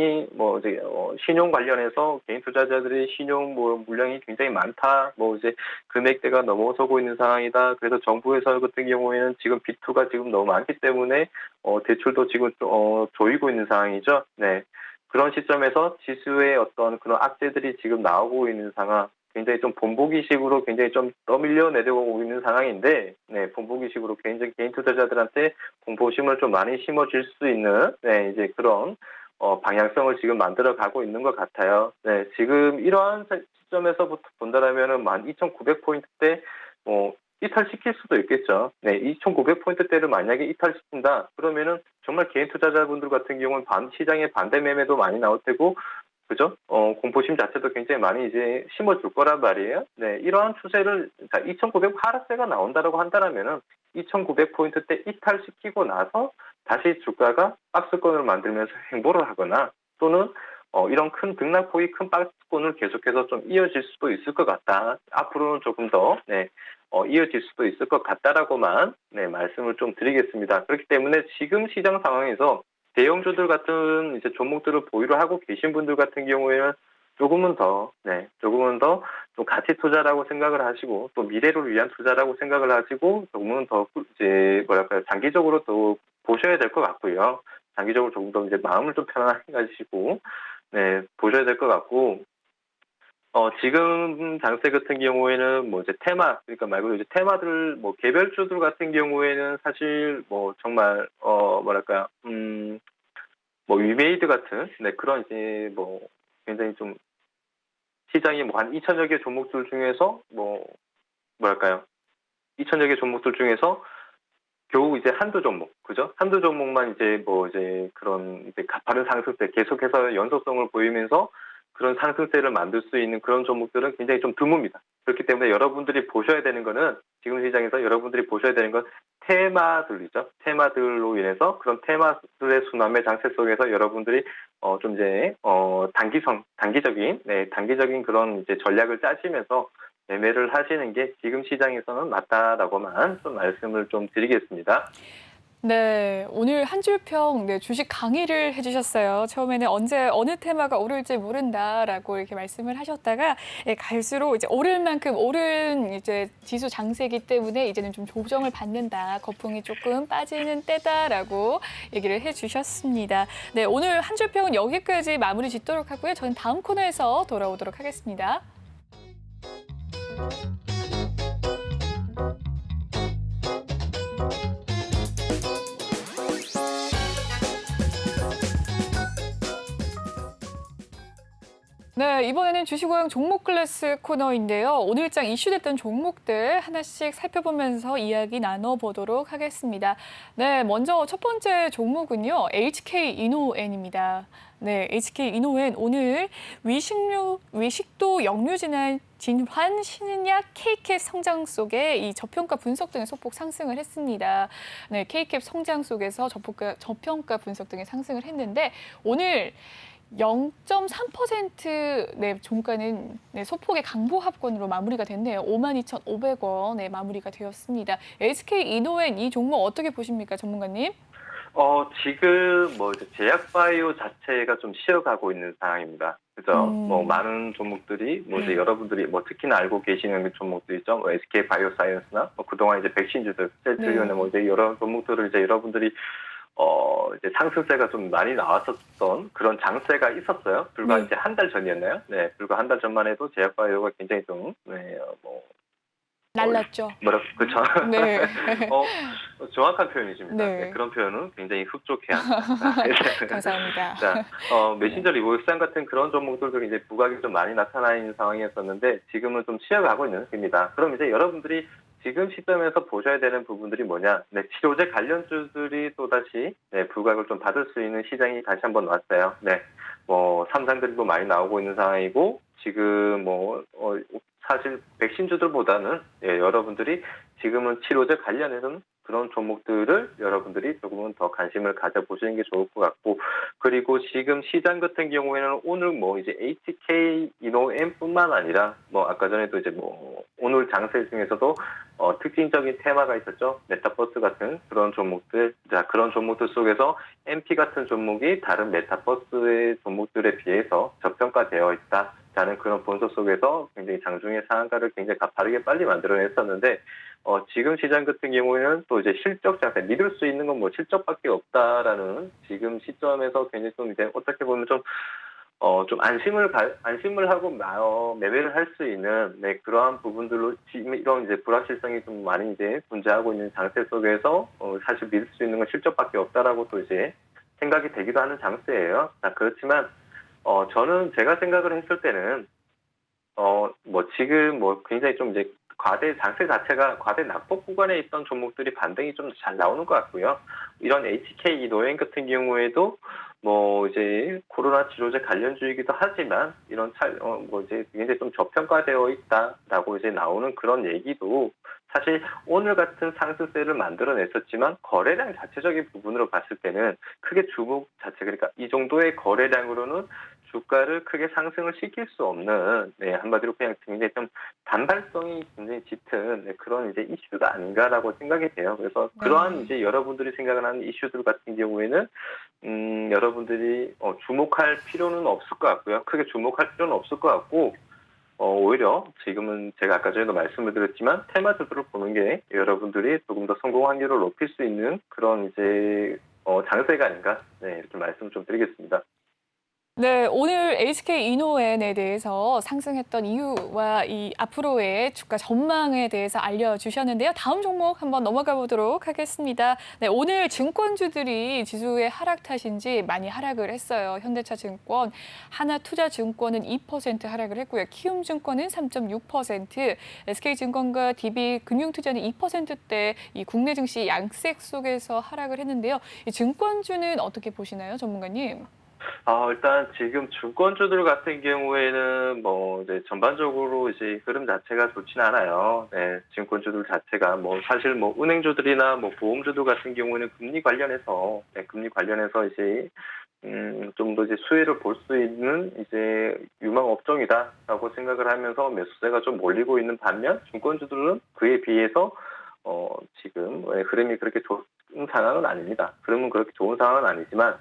관련해서 개인 투자자들의 신용 물량이 굉장히 많다. 이제 금액대가 넘어서고 있는 상황이다. 그래서 정부에서 같은 경우에는 지금 B2가 지금 너무 많기 때문에 대출도 지금 조이고 있는 상황이죠. 네. 그런 시점에서 지수의 어떤 그런 악재들이 지금 나오고 있는 상황, 굉장히 좀 본보기식으로 굉장히 좀 떠밀려 내려오고 있는 상황인데, 네, 본보기식으로 개인 투자자들한테 공포심을 좀 많이 심어줄 수 있는, 네, 이제 그런, 방향성을 지금 만들어 가고 있는 것 같아요. 네, 지금 이러한 시점에서부터 본다라면은 12,900포인트대, 이탈시킬 수도 있겠죠. 네, 2,900포인트대를 만약에 이탈시킨다, 그러면은 정말 개인 투자자분들 같은 경우는 시장의 반대 매매도 많이 나올 테고, 그죠? 공포심 자체도 굉장히 많이 이제 심어줄 거란 말이에요. 네, 이러한 추세를, 2,900 하락세가 나온다라고 한다면은 2,900포인트대 이탈시키고 나서 다시 주가가 박스권을 만들면서 횡보를 하거나, 또는 이런 큰 등락폭이 큰 박스권을 계속해서 좀 이어질 수도 있을 것 같다. 앞으로는 조금 더, 네, 이어질 수도 있을 것 같다라고만, 네, 말씀을 좀 드리겠습니다. 그렇기 때문에 지금 시장 상황에서 대형주들 같은 이제 종목들을 보유를 하고 계신 분들 같은 경우에는 조금은 더 좀 가치 투자라고 생각을 하시고, 또 미래를 위한 투자라고 생각을 하시고, 조금은 더 이제 장기적으로 또 보셔야 될 것 같고요. 장기적으로 조금 더 이제 마음을 좀 편안하게 가지시고, 네, 보셔야 될 것 같고, 지금 장세 같은 경우에는 이제 그러니까 말 그대로 이제 테마들, 개별주들 같은 경우에는 사실 정말, 위메이드 같은, 네, 그런 이제 굉장히 좀 시장이 한 2,000여 개 종목들 중에서 2,000여 개 종목들 중에서 겨우 이제 한두 종목, 그죠? 한두 종목만 이제 그런 이제 가파른 상승세 계속해서 연속성을 보이면서 그런 상승세를 만들 수 있는 그런 종목들은 굉장히 좀 드뭅니다. 그렇기 때문에 여러분들이 보셔야 되는 거는, 지금 시장에서 여러분들이 보셔야 되는 건 테마들이죠. 테마들로 인해서 그런 테마들의 순환매 장세 속에서 여러분들이 좀 이제 단기적인 그런 이제 전략을 짜시면서 매매를 하시는 게 지금 시장에서는 맞다라고만 좀 말씀을 좀 드리겠습니다. 네, 오늘 한 줄평, 네, 주식 강의를 해주셨어요. 처음에는 어느 테마가 오를지 모른다라고 이렇게 말씀을 하셨다가, 갈수록 이제 오를 만큼 오른 이제 지수 장세이기 때문에 이제는 좀 조정을 받는다, 거품이 조금 빠지는 때다라고 얘기를 해주셨습니다. 네, 오늘 한 줄평은 여기까지 마무리 짓도록 하고요. 저는 다음 코너에서 돌아오도록 하겠습니다. 네, 이번에는 주식왕 종목 클래스 코너인데요. 오늘장 이슈됐던 종목들 하나씩 살펴보면서 이야기 나눠보도록 하겠습니다. 네, 먼저 첫 번째 종목은요. HK 이노엔입니다. 네, HK 이노엔 오늘 위식도 역류진환 진환 신약 K캡 성장 속에 이 저평가 분석 등의 소폭 상승을 했습니다. 네, K캡 성장 속에서 저평가 분석 등의 상승을 했는데 오늘 0.3% 네, 종가는 네, 소폭의 강보 합권으로 마무리가 됐네요. 52,500원에 마무리가 되었습니다. SK 이노엔 이 종목 어떻게 보십니까, 전문가님? 지금 뭐 이제 제약바이오 자체가 좀 쉬어가고 있는 상황입니다. 그죠? 뭐 많은 종목들이 뭐 이제 여러분들이 뭐 특히나 알고 계시는 그 종목들이죠. 뭐 SK 바이오사이언스나 뭐 그동안 이제 백신주들, 셀트리온의 뭐 이제 여러 종목들을 이제 여러분들이 이제 상승세가 좀 많이 나왔었던 그런 장세가 있었어요. 불과 이제 한 달 전이었나요? 네, 불과 한 달 전만 해도 제약바이오가 굉장히 좀, 날랐죠. 그쵸. 네. 정확한 표현이십니다. 네. 네, 그런 표현은 굉장히 흡족해야 합니다. 감사합니다. 자, 메신저 리보익산 같은 그런 종목들도 이제 부각이 좀 많이 나타나 있는 상황이었었는데 지금은 좀 쉬어가고 있는 중입니다. 그럼 이제 여러분들이 지금 시점에서 보셔야 되는 부분들이 뭐냐? 네, 치료제 관련주들이 또다시 네, 부각을 좀 받을 수 있는 시장이 다시 한번 왔어요. 네, 뭐 삼상들도 많이 나오고 있는 상황이고 지금 사실 백신주들보다는 여러분들이 지금은 치료제 관련해서는 그런 종목들을 여러분들이 조금은 더 관심을 가져보시는 게 좋을 것 같고, 그리고 지금 시장 같은 경우에는 오늘 뭐 이제 HK 이노엔뿐만 아니라 뭐 아까 전에도 이제 뭐 오늘 장세 중에서도 특징적인 테마가 있었죠. 메타버스 같은 그런 종목들, 자 그런 종목들 속에서 MP 같은 종목이 다른 메타버스의 종목들에 비해서 저평가되어 있다. 라는 그런 본소 속에서 굉장히 장중의 상한가를 굉장히 가파르게 빨리 만들어냈었는데 지금 시장 같은 경우에는 또 이제 실적 장세 믿을 수 있는 건 뭐 실적밖에 없다라는 지금 시점에서 굉장히 좀 이제 어떻게 보면 좀 안심을 하고 매매를 할 수 있는 네, 그러한 부분들로 지금 이런 이제 불확실성이 좀 많이 이제 존재하고 있는 장세 속에서 사실 믿을 수 있는 건 실적밖에 없다라고 또 이제 생각이 되기도 하는 장세예요. 자, 그렇지만 저는 제가 생각을 했을 때는 뭐 지금 뭐 굉장히 좀 이제 장세 자체가 과대 낙폭 구간에 있던 종목들이 반등이 좀 잘 나오는 것 같고요. 이런 HK 노행 같은 경우에도 뭐 이제 코로나 치료제 관련주이기도 하지만 이런 뭐 이제 굉장히 좀 저평가되어 있다라고 이제 나오는 그런 얘기도 사실 오늘 같은 상승세를 만들어냈었지만 거래량 자체적인 부분으로 봤을 때는 크게 주목 자체 그러니까 이 정도의 거래량으로는 주가를 크게 상승을 시킬 수 없는 네, 한마디로 그냥 굉장히 좀 단발성이 굉장히 짙은 네, 그런 이제 이슈가 아닌가라고 생각이 돼요. 그래서 그러한 이제 여러분들이 생각을 하는 이슈들 같은 경우에는 여러분들이 주목할 필요는 없을 것 같고요. 크게 주목할 필요는 없을 것 같고 오히려 지금은 제가 아까 전에도 말씀을 드렸지만 테마주들을 보는 게 여러분들이 조금 더 성공 확률을 높일 수 있는 그런 이제 장세가 아닌가 네, 이렇게 말씀을 좀 드리겠습니다. 네, 오늘 HK 이노엔에 대해서 상승했던 이유와 이 앞으로의 주가 전망에 대해서 알려주셨는데요. 다음 종목 한번 넘어가 보도록 하겠습니다. 네, 오늘 증권주들이 지수의 하락 탓인지 많이 하락을 했어요. 현대차증권, 하나투자증권은 2% 하락을 했고요. 키움증권은 3.6%, SK증권과 DB금융투자는 2%대 이 국내 증시 양색 속에서 하락을 했는데요. 이 증권주는 어떻게 보시나요, 전문가님? 일단 지금 증권주들 같은 경우에는 뭐 이제 전반적으로 이제 흐름 자체가 좋지는 않아요. 네, 증권주들 자체가 뭐 사실 뭐 은행주들이나 뭐 보험주들 같은 경우에는 금리 관련해서 이제 좀 더 이제 수혜를 볼 수 있는 이제 유망 업종이다라고 생각을 하면서 매수세가 좀 몰리고 있는 반면 증권주들은 그에 비해서 지금 흐름이 그렇게 좋은 상황은 아닙니다. 흐름은 그렇게 좋은 상황은 아니지만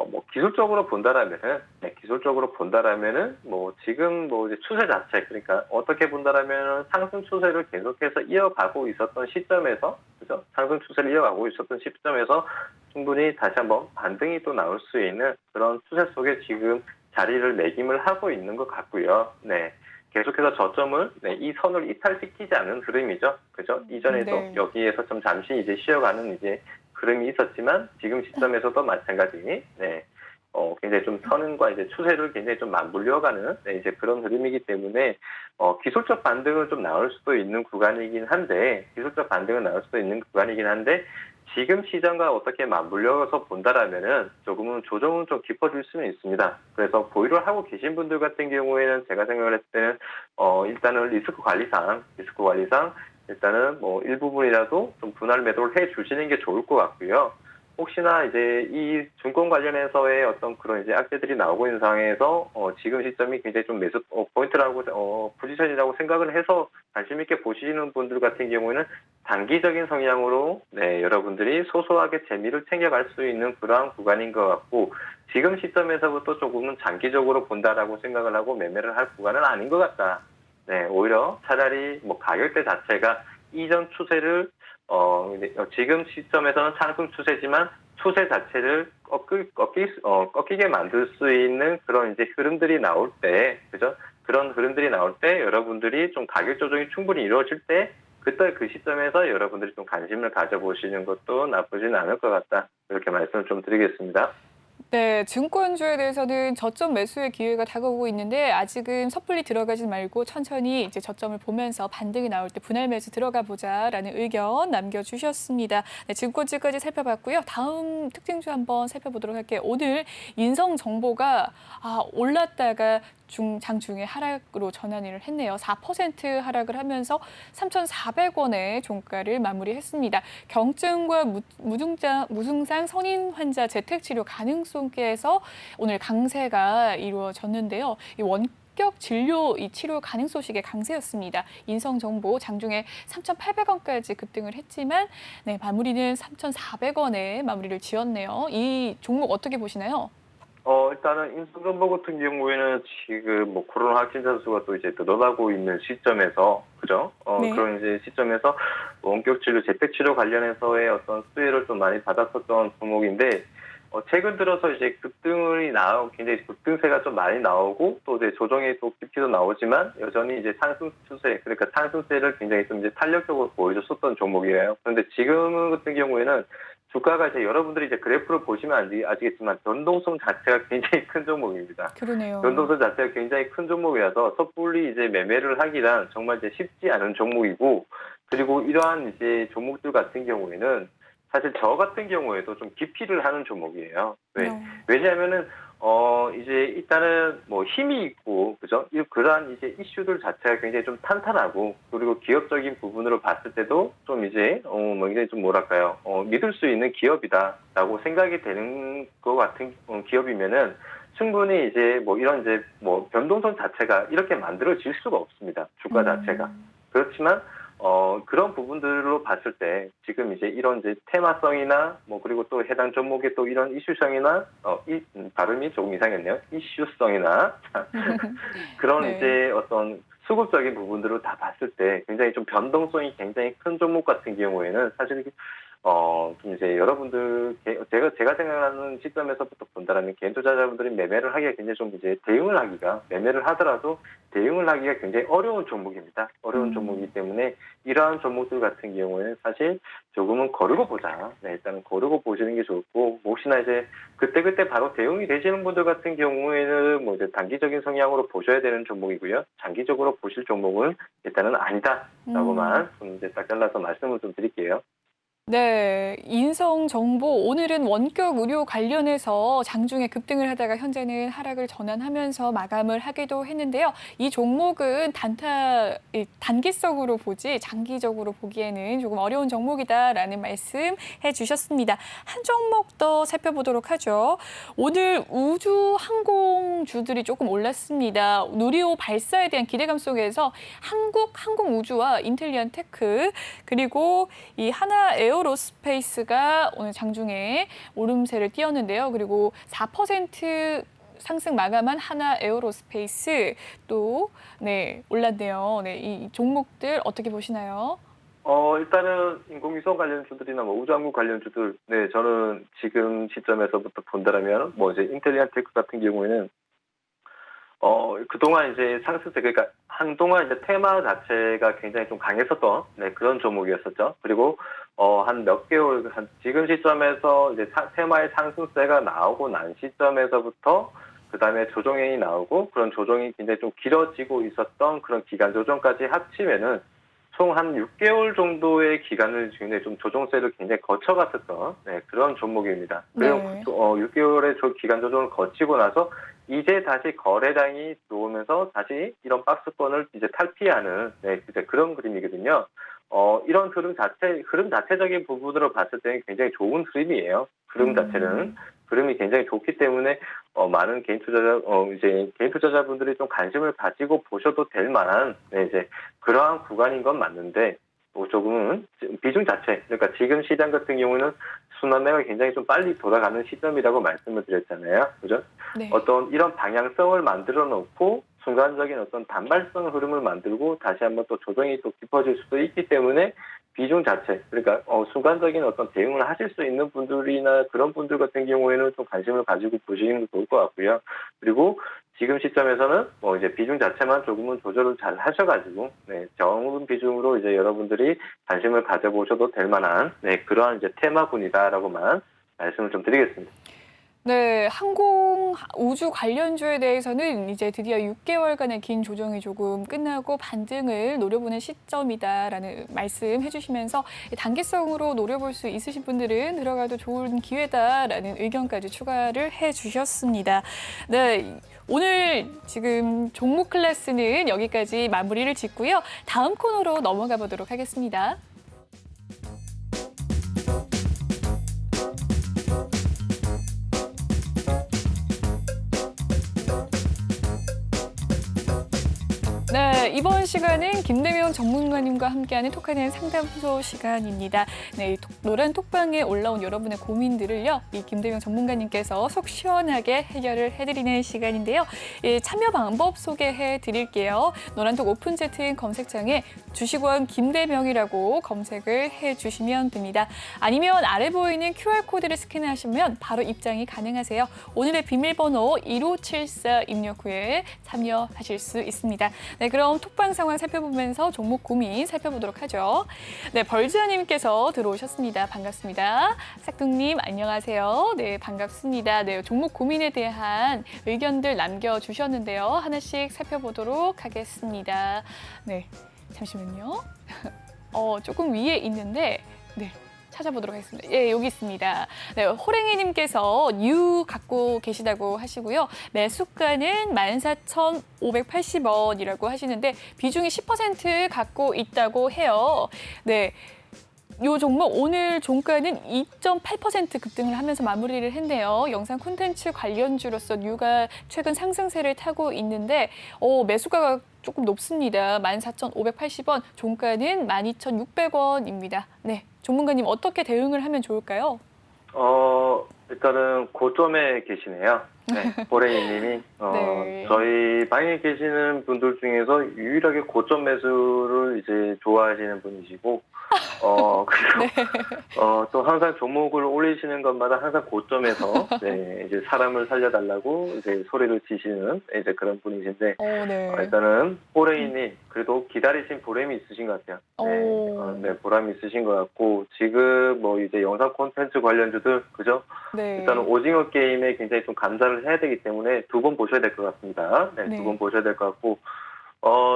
뭐 기술적으로 본다라면은 뭐 지금 뭐 이제 추세 자체 그러니까 어떻게 본다라면은 상승 추세를 계속해서 이어가고 있었던 시점에서 그죠? 상승 추세를 이어가고 있었던 시점에서 충분히 다시 한번 반등이 또 나올 수 있는 그런 추세 속에 지금 자리를 매김을 하고 있는 것 같고요. 네. 계속해서 저점을 이 선을 이탈시키지 않은 흐름이죠. 그죠? 이전에도 여기에서 좀 잠시 이제 쉬어가는 이제 흐름이 있었지만 지금 시점에서도 마찬가지 굉장히 좀 선과 이제 추세를 굉장히 좀 맞물려가는 네, 이제 그런 흐름이기 때문에 기술적 반등은 좀 나올 수도 있는 구간이긴 한데 지금 시장과 어떻게 맞물려서 본다라면은 조금은 조정은 좀 깊어질 수는 있습니다. 그래서 보유를 하고 계신 분들 같은 경우에는 제가 생각을 했을 때는 일단은 리스크 관리상 일단은 뭐 일부분이라도 좀 분할 매도를 해 주시는 게 좋을 것 같고요. 혹시나 이제 이 증권 관련해서의 어떤 그런 이제 악재들이 나오고 있는 상황에서 지금 시점이 굉장히 좀 매수 포인트라고 포지션이라고 생각을 해서 관심 있게 보시는 분들 같은 경우에는 단기적인 성향으로 네, 여러분들이 소소하게 재미를 챙겨갈 수 있는 그러한 구간인 것 같고 지금 시점에서부터 조금은 장기적으로 본다라고 생각을 하고 매매를 할 구간은 아닌 것 같다. 네, 오히려 차라리 뭐 가격대 자체가 이전 추세를 지금 시점에서는 상승 추세지만 추세 자체를 꺾이게 만들 수 있는 그런 이제 흐름들이 나올 때, 그죠? 그런 흐름들이 나올 때 여러분들이 좀 가격 조정이 충분히 이루어질 때 그때 그 시점에서 여러분들이 좀 관심을 가져보시는 것도 나쁘진 않을 것 같다. 이렇게 말씀을 좀 드리겠습니다. 네, 증권주에 대해서는 저점 매수의 기회가 다가오고 있는데 아직은 섣불리 들어가지 말고 천천히 이제 저점을 보면서 반등이 나올 때 분할 매수 들어가 보자라는 의견 남겨주셨습니다. 네, 증권주까지 살펴봤고요. 다음 특징주 한번 살펴보도록 할게요. 오늘 인성정보가 올랐다가 장중에 하락으로 전환을 했네요. 4% 하락을 하면서 3,400원의 종가를 마무리했습니다. 경증과 무증상 선인 환자 재택치료 가능성께서 오늘 강세가 이루어졌는데요. 이 원격 진료 이 치료 가능 소식의 강세였습니다. 인성정보 장중에 3,800원까지 급등을 했지만 네, 마무리는 3,400원에 마무리를 지었네요. 이 종목 어떻게 보시나요? 일단은 인수정보 같은 경우에는 지금 뭐 코로나 확진자 수가 또 이제 늘어나고 있는 시점에서, 그죠? 네. 그런 이제 시점에서 원격 치료, 재택 치료 관련해서의 어떤 수혜를 좀 많이 받았었던 종목인데, 최근 들어서 이제 굉장히 급등세가 좀 많이 나오고, 또 이제 조정의 또 깊이도 나오지만, 여전히 이제 상승 추세, 그러니까 상승세를 굉장히 좀 이제 탄력적으로 보여줬었던 종목이에요. 그런데 지금 같은 경우에는 주가가 이제 여러분들이 이제 그래프를 보시면 아시겠지만 변동성 자체가 굉장히 큰 종목입니다. 그러네요. 변동성 자체가 굉장히 큰 종목이라서 섣불리 이제 매매를 하기란 정말 이제 쉽지 않은 종목이고, 그리고 이러한 이제 종목들 같은 경우에는 사실 저 같은 경우에도 좀 기피를 하는 종목이에요. 왜냐하면은 이제 일단은 뭐 힘이 있고, 그죠? 그러한 이제 이슈들 자체가 굉장히 좀 탄탄하고, 그리고 기업적인 부분으로 봤을 때도 좀 이제 굉장히 좀 뭐랄까요? 믿을 수 있는 기업이다라고 생각이 되는 것 같은 기업이면은 충분히 이제 뭐 이런 이제 뭐 변동성 자체가 이렇게 만들어질 수가 없습니다. 주가 자체가. 그렇지만 그런 부분들로 봤을 때 지금 이제 이런 이제 테마성이나 뭐 그리고 또 해당 종목의 또 이런 이슈성이나 발음이 조금 이상했네요. 이슈성이나 그런 네. 이제 어떤 수급적인 부분들을 다 봤을 때 굉장히 좀 변동성이 굉장히 큰 종목 같은 경우에는 사실 좀 이제 여러분들 제가 생각하는 시점에서부터 본다라면 개인 투자자분들이 매매를 하기가 굉장히 좀 이제 매매를 하더라도 대응을 하기가 굉장히 어려운 종목입니다. 어려운 종목이기 때문에 이러한 종목들 같은 경우에는 사실 조금은 거르고 보자. 네, 일단은 거르고 보시는 게 좋고, 혹시나 이제 그때 바로 대응이 되시는 분들 같은 경우에는 뭐 이제 단기적인 성향으로 보셔야 되는 종목이고요. 장기적으로 보실 종목은 일단은 아니다라고만 좀 이제 딱 잘라서 말씀을 좀 드릴게요. 네, 인성정보 오늘은 원격 의료 관련해서 장중에 급등을 하다가 현재는 하락을 전환하면서 마감을 하기도 했는데요. 이 종목은 단기성으로 보지 장기적으로 보기에는 조금 어려운 종목이다라는 말씀 해주셨습니다. 한 종목 더 살펴보도록 하죠. 오늘 우주 항공주들이 조금 올랐습니다. 누리호 발사에 대한 기대감 속에서 항공우주와 인텔리안 테크 그리고 이 하나 에어로스페이스가 오늘 장중에 오름세를 띄었는데요. 그리고 4% 상승 마감한 하나 에어로스페이스 또 올랐네요. 네, 이 종목들 어떻게 보시나요? 일단은 인공위성 관련주들이나 뭐 우주항공 관련주들, 네, 저는 지금 시점에서부터 본다라면 뭐 이제 인텔리안 테크 같은 경우에는 그동안 이제 상승세, 그러니까 한동안 이제 테마 자체가 굉장히 좀 강했었던, 네, 그런 종목이었었죠. 그리고, 한 몇 개월, 지금 시점에서 이제 테마의 상승세가 나오고 난 시점에서부터, 그 다음에 조정이 나오고, 그런 조정이 굉장히 좀 길어지고 있었던 그런 기간 조정까지 합치면은, 총 한 6개월 정도의 기간을 굉장히 좀 조정세를 굉장히 거쳐갔었던, 네, 그런 종목입니다. 그리고 네. 6개월의 기간 조정을 거치고 나서 이제 다시 거래량이 들어오면서 다시 이런 박스권을 이제 탈피하는, 네, 이제 그런 그림이거든요. 이런 흐름 자체적인 부분으로 봤을 때는 굉장히 좋은 흐름이에요. 흐름 자체는. 흐름이 굉장히 좋기 때문에, 많은 개인 투자자분들이 좀 관심을 가지고 보셔도 될 만한, 네, 이제 그러한 구간인 건 맞는데, 조금은 비중 자체, 그러니까 지금 시장 같은 경우는 순환매가 굉장히 좀 빨리 돌아가는 시점이라고 말씀을 드렸잖아요. 그죠? 네. 어떤 이런 방향성을 만들어 놓고 순간적인 어떤 단발성 흐름을 만들고 다시 한번 또 조정이 또 깊어질 수도 있기 때문에 비중 자체, 그러니까 순간적인 어떤 대응을 하실 수 있는 분들이나 그런 분들 같은 경우에는 좀 관심을 가지고 보시는 게 좋을 것 같고요. 그리고 지금 시점에서는 이제 비중 자체만 조금은 조절을 잘 하셔가지고, 네, 적은 비중으로 이제 여러분들이 관심을 가져보셔도 될 만한, 네, 그러한 이제 테마군이다라고만 말씀을 좀 드리겠습니다. 네, 항공 우주 관련주에 대해서는 이제 드디어 6개월간의 긴 조정이 조금 끝나고 반등을 노려보는 시점이다라는 말씀 해주시면서 단기성으로 노려볼 수 있으신 분들은 들어가도 좋은 기회다라는 의견까지 추가를 해주셨습니다. 네, 오늘 지금 종목 클래스는 여기까지 마무리를 짓고요. 다음 코너로 넘어가 보도록 하겠습니다. 네, 이번 시간은 김대명 전문가님과 함께하는 톡하는 상담소 시간입니다. 네, 노란 톡방에 올라온 여러분의 고민들을요, 이 김대명 전문가님께서 속 시원하게 해결을 해드리는 시간인데요. 참여 방법 소개해 드릴게요. 노란톡 오픈 채팅 검색창에 주식원 김대명이라고 검색을 해주시면 됩니다. 아니면 아래 보이는 QR코드를 스캔하시면 바로 입장이 가능하세요. 오늘의 비밀번호 1574 입력 후에 참여하실 수 있습니다. 네, 그럼 톡방 상황 살펴보면서 종목 고민 살펴보도록 하죠. 네, 벌지아님께서 들어오셨습니다. 반갑습니다. 싹둑님 안녕하세요. 네, 반갑습니다. 네, 종목 고민에 대한 의견들 남겨주셨는데요. 하나씩 살펴보도록 하겠습니다. 네, 잠시만요. 조금 위에 있는데, 네. 찾아보도록 하겠습니다. 예, 여기 있습니다. 네, 호랭이님께서 뉴 갖고 계시다고 하시고요. 매수가는 14,580원이라고 하시는데 비중이 10% 갖고 있다고 해요. 네. 이 종목 오늘 종가는 2.8% 급등을 하면서 마무리를 했네요. 영상 콘텐츠 관련주로서 뉴가 최근 상승세를 타고 있는데 매수가가 조금 높습니다. 14,580원, 종가는 12,600원입니다. 네, 전문가님 어떻게 대응을 하면 좋을까요? 일단은 고점에 계시네요. 네, 호랭이님이 네. 저희 방에 계시는 분들 중에서 유일하게 고점 매수를 이제 좋아하시는 분이시고, 그리고 네. 또 항상 종목을 올리시는 것마다 항상 고점에서 네, 이제 사람을 살려달라고 이제 소리를 치시는 이제 그런 분이신데, 네. 일단은 호랭이님 그래도 기다리신 보람이 있으신 것 같아요. 네, 네, 보람이 있으신 것 같고 지금 뭐 이제 영상 콘텐츠 관련주들 그죠? 네. 일단은 오징어 게임에 굉장히 좀 감사를 해야 되기 때문에 두 번 보셔야 될 것 같습니다. 네, 네. 두 번 보셔야 될 것 같고.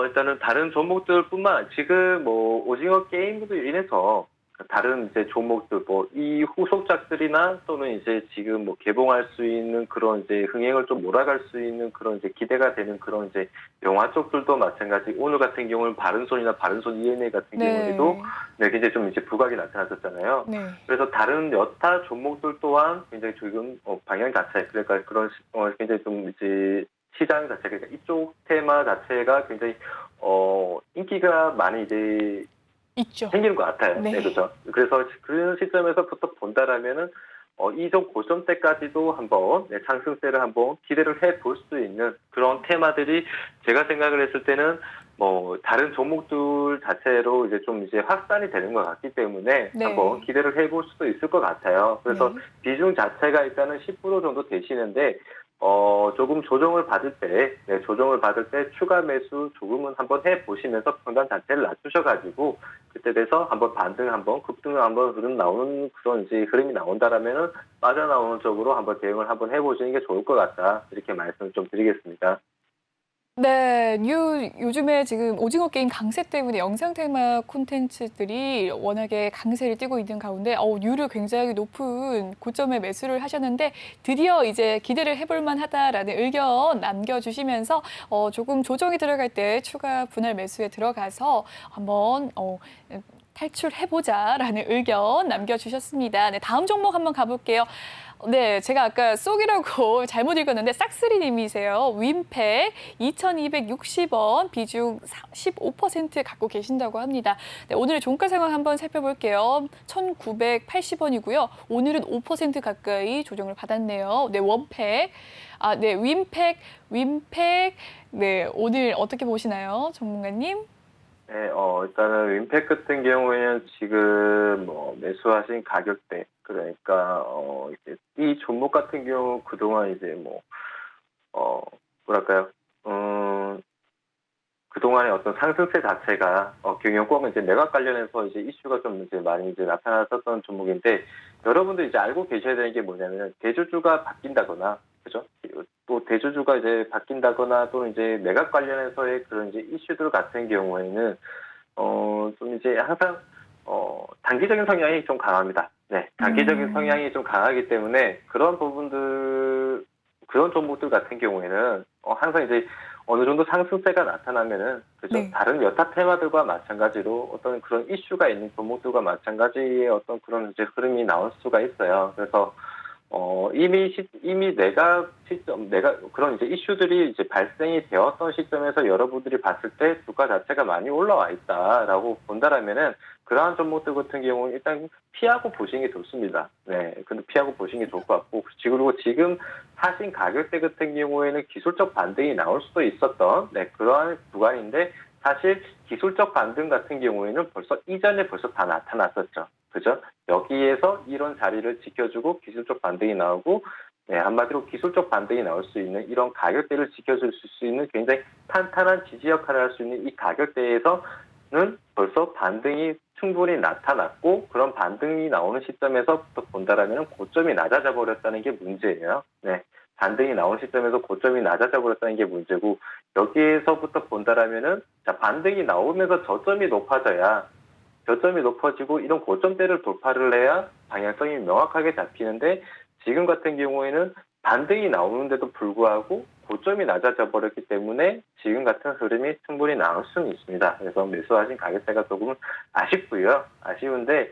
일단은 다른 종목들뿐만 지금 뭐 오징어 게임으로 인해서 다른 이제 종목들 뭐 이 후속작들이나 또는 이제 지금 뭐 개봉할 수 있는 그런 이제 흥행을 좀 몰아갈 수 있는 그런 이제 기대가 되는 그런 이제 영화 쪽들도 마찬가지. 오늘 같은 경우는 바른손이나 바른손 ENA 같은 경우에도 네, 굉장히 좀 이제 부각이 나타났었잖아요. 네. 그래서 다른 여타 종목들 또한 굉장히 지금 방향 자체 그러니까 그런 굉장히 좀 이제 시장 자체, 그러니까 이쪽 테마 자체가 굉장히, 인기가 많이 이제 있죠. 생기는 것 같아요. 네. 네, 그렇죠. 그래서 그런 시점에서부터 본다라면은, 이종 고점 때까지도 한번, 네, 상승세를 한번 기대를 해 볼 수 있는 그런 테마들이 제가 생각을 했을 때는 뭐, 다른 종목들 자체로 이제 좀 이제 확산이 되는 것 같기 때문에 네. 한번 기대를 해 볼 수도 있을 것 같아요. 그래서 비중 자체가 일단은 10% 정도 되시는데, 조금 조정을 받을 때, 네, 조정을 받을 때 추가 매수 조금은 한번 해보시면서 평단 자체를 낮추셔가지고, 그때 돼서 한번 반등 한번, 급등 한번 흐름 나오는 그런 이제 흐름이 나온다라면은 빠져나오는 쪽으로 한번 대응을 한번 해보시는 게 좋을 것 같다. 이렇게 말씀을 좀 드리겠습니다. 네, 요즘에 지금 오징어 게임 강세 때문에 영상 테마 콘텐츠들이 워낙에 강세를 띠고 있는 가운데 뉴를 굉장히 높은 고점에 매수를 하셨는데 드디어 이제 기대를 해볼 만하다라는 의견 남겨주시면서 조금 조정이 들어갈 때 추가 분할 매수에 들어가서 한번 탈출해보자라는 의견 남겨주셨습니다. 네, 다음 종목 한번 가볼게요. 네, 제가 아까 쏙이라고 잘못 읽었는데 싹쓰리님이세요. 윈팩 2,260원, 비중 15% 갖고 계신다고 합니다. 네, 오늘의 종가 상황 한번 살펴볼게요. 1,980원이고요. 오늘은 5% 가까이 조정을 받았네요. 네, 원팩. 네, 윈팩. 네, 오늘 어떻게 보시나요, 전문가님? 네, 일단은 윈팩 같은 경우에는 지금 매수하신 가격대, 그러니까, 이제 이 종목 같은 경우 그동안 이제 뭐랄까요, 그동안의 어떤 상승세 자체가, 경영권 이제 매각 관련해서 이제 이슈가 좀 이제 많이 이제 나타났었던 종목인데, 여러분들 이제 알고 계셔야 되는 게 뭐냐면, 대주주가 바뀐다거나, 그죠? 또 대주주가 이제 바뀐다거나 또는 이제 매각 관련해서의 그런 이제 이슈들 같은 경우에는 좀 이제 항상 단기적인 성향이 좀 강합니다. 네, 단기적인 성향이 좀 강하기 때문에 그런 부분들 그런 종목들 같은 경우에는 항상 이제 어느 정도 상승세가 나타나면은 그죠? 네. 다른 여타 테마들과 마찬가지로 어떤 그런 이슈가 있는 종목들과 마찬가지의 어떤 그런 이제 흐름이 나올 수가 있어요. 그래서 이미 내가 그런 이제 이슈들이 이제 발생이 되었던 시점에서 여러분들이 봤을 때 주가 자체가 많이 올라와 있다라고 본다라면은 그러한 종목들 같은 경우는 일단 피하고 보시는 게 좋습니다. 네. 근데 피하고 보시는 게 좋을 것 같고, 그리고 지금 사신 가격대 같은 경우에는 기술적 반등이 나올 수도 있었던, 네, 그러한 구간인데, 사실 기술적 반등 같은 경우에는 이전에 벌써 다 나타났었죠. 그죠? 여기에서 이런 자리를 지켜주고 기술적 반등이 나오고, 네, 한마디로 기술적 반등이 나올 수 있는 이런 가격대를 지켜줄 수 있는 굉장히 탄탄한 지지 역할을 할 수 있는 이 가격대에서는 벌써 반등이 충분히 나타났고, 그런 반등이 나오는 시점에서부터 본다라면 고점이 낮아져 버렸다는 게 문제예요. 네. 반등이 나오는 시점에서 고점이 낮아져 버렸다는 게 문제고, 여기에서부터 본다라면은, 자, 반등이 나오면서 저점이 높아지고 이런 고점대를 돌파를 해야 방향성이 명확하게 잡히는데, 지금 같은 경우에는 반등이 나오는데도 불구하고 고점이 낮아져 버렸기 때문에 지금 같은 흐름이 충분히 나올 수는 있습니다. 그래서 매수하신 가격대가 조금 아쉽고요. 아쉬운데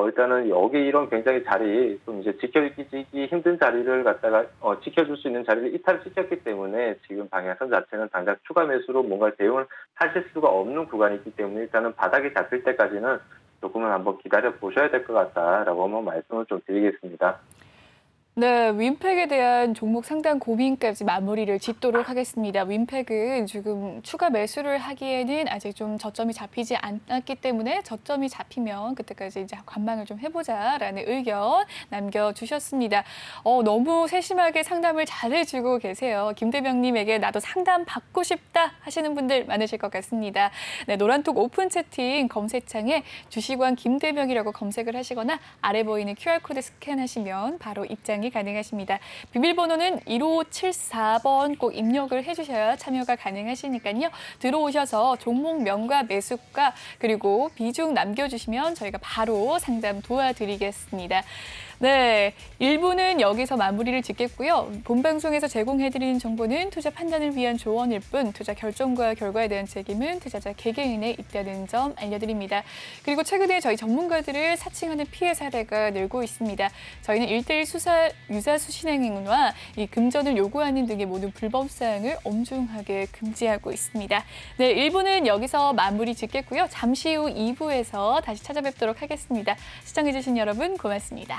일단은 여기 이런 굉장히 자리 좀 이제 지켜지기 힘든 자리를 갖다가 지켜줄 수 있는 자리를 이탈시켰기 때문에 지금 방향성 자체는 당장 추가 매수로 뭔가 대응을 하실 수가 없는 구간이기 때문에 일단은 바닥이 잡힐 때까지는 조금은 한번 기다려 보셔야 될 것 같다라고 한번 말씀을 좀 드리겠습니다. 네, 윈팩에 대한 종목 상단 고민까지 마무리를 짓도록 하겠습니다. 윈팩은 지금 추가 매수를 하기에는 아직 좀 저점이 잡히지 않았기 때문에 저점이 잡히면 그때까지 이제 관망을 좀 해보자라는 의견 남겨주셨습니다. 너무 세심하게 상담을 잘해주고 계세요. 김대명님에게 나도 상담 받고 싶다 하시는 분들 많으실 것 같습니다. 네, 노란톡 오픈 채팅 검색창에 주식왕 김대명이라고 검색을 하시거나 아래 보이는 QR코드 스캔하시면 바로 입장이 가능하십니다. 비밀번호는 1574번 꼭 입력을 해주셔야 참여가 가능하시니까요. 들어오셔서 종목명과 매수가 그리고 비중 남겨주시면 저희가 바로 상담 도와드리겠습니다. 네, 1부는 여기서 마무리를 짓겠고요. 본방송에서 제공해드리는 정보는 투자 판단을 위한 조언일 뿐 투자 결정과 결과에 대한 책임은 투자자 개개인에 있다는 점 알려드립니다. 그리고 최근에 저희 전문가들을 사칭하는 피해 사례가 늘고 있습니다. 저희는 1:1 유사수신행위와 이 금전을 요구하는 등의 모든 불법 사항을 엄중하게 금지하고 있습니다. 네, 1부는 여기서 마무리 짓겠고요. 잠시 후 2부에서 다시 찾아뵙도록 하겠습니다. 시청해주신 여러분 고맙습니다.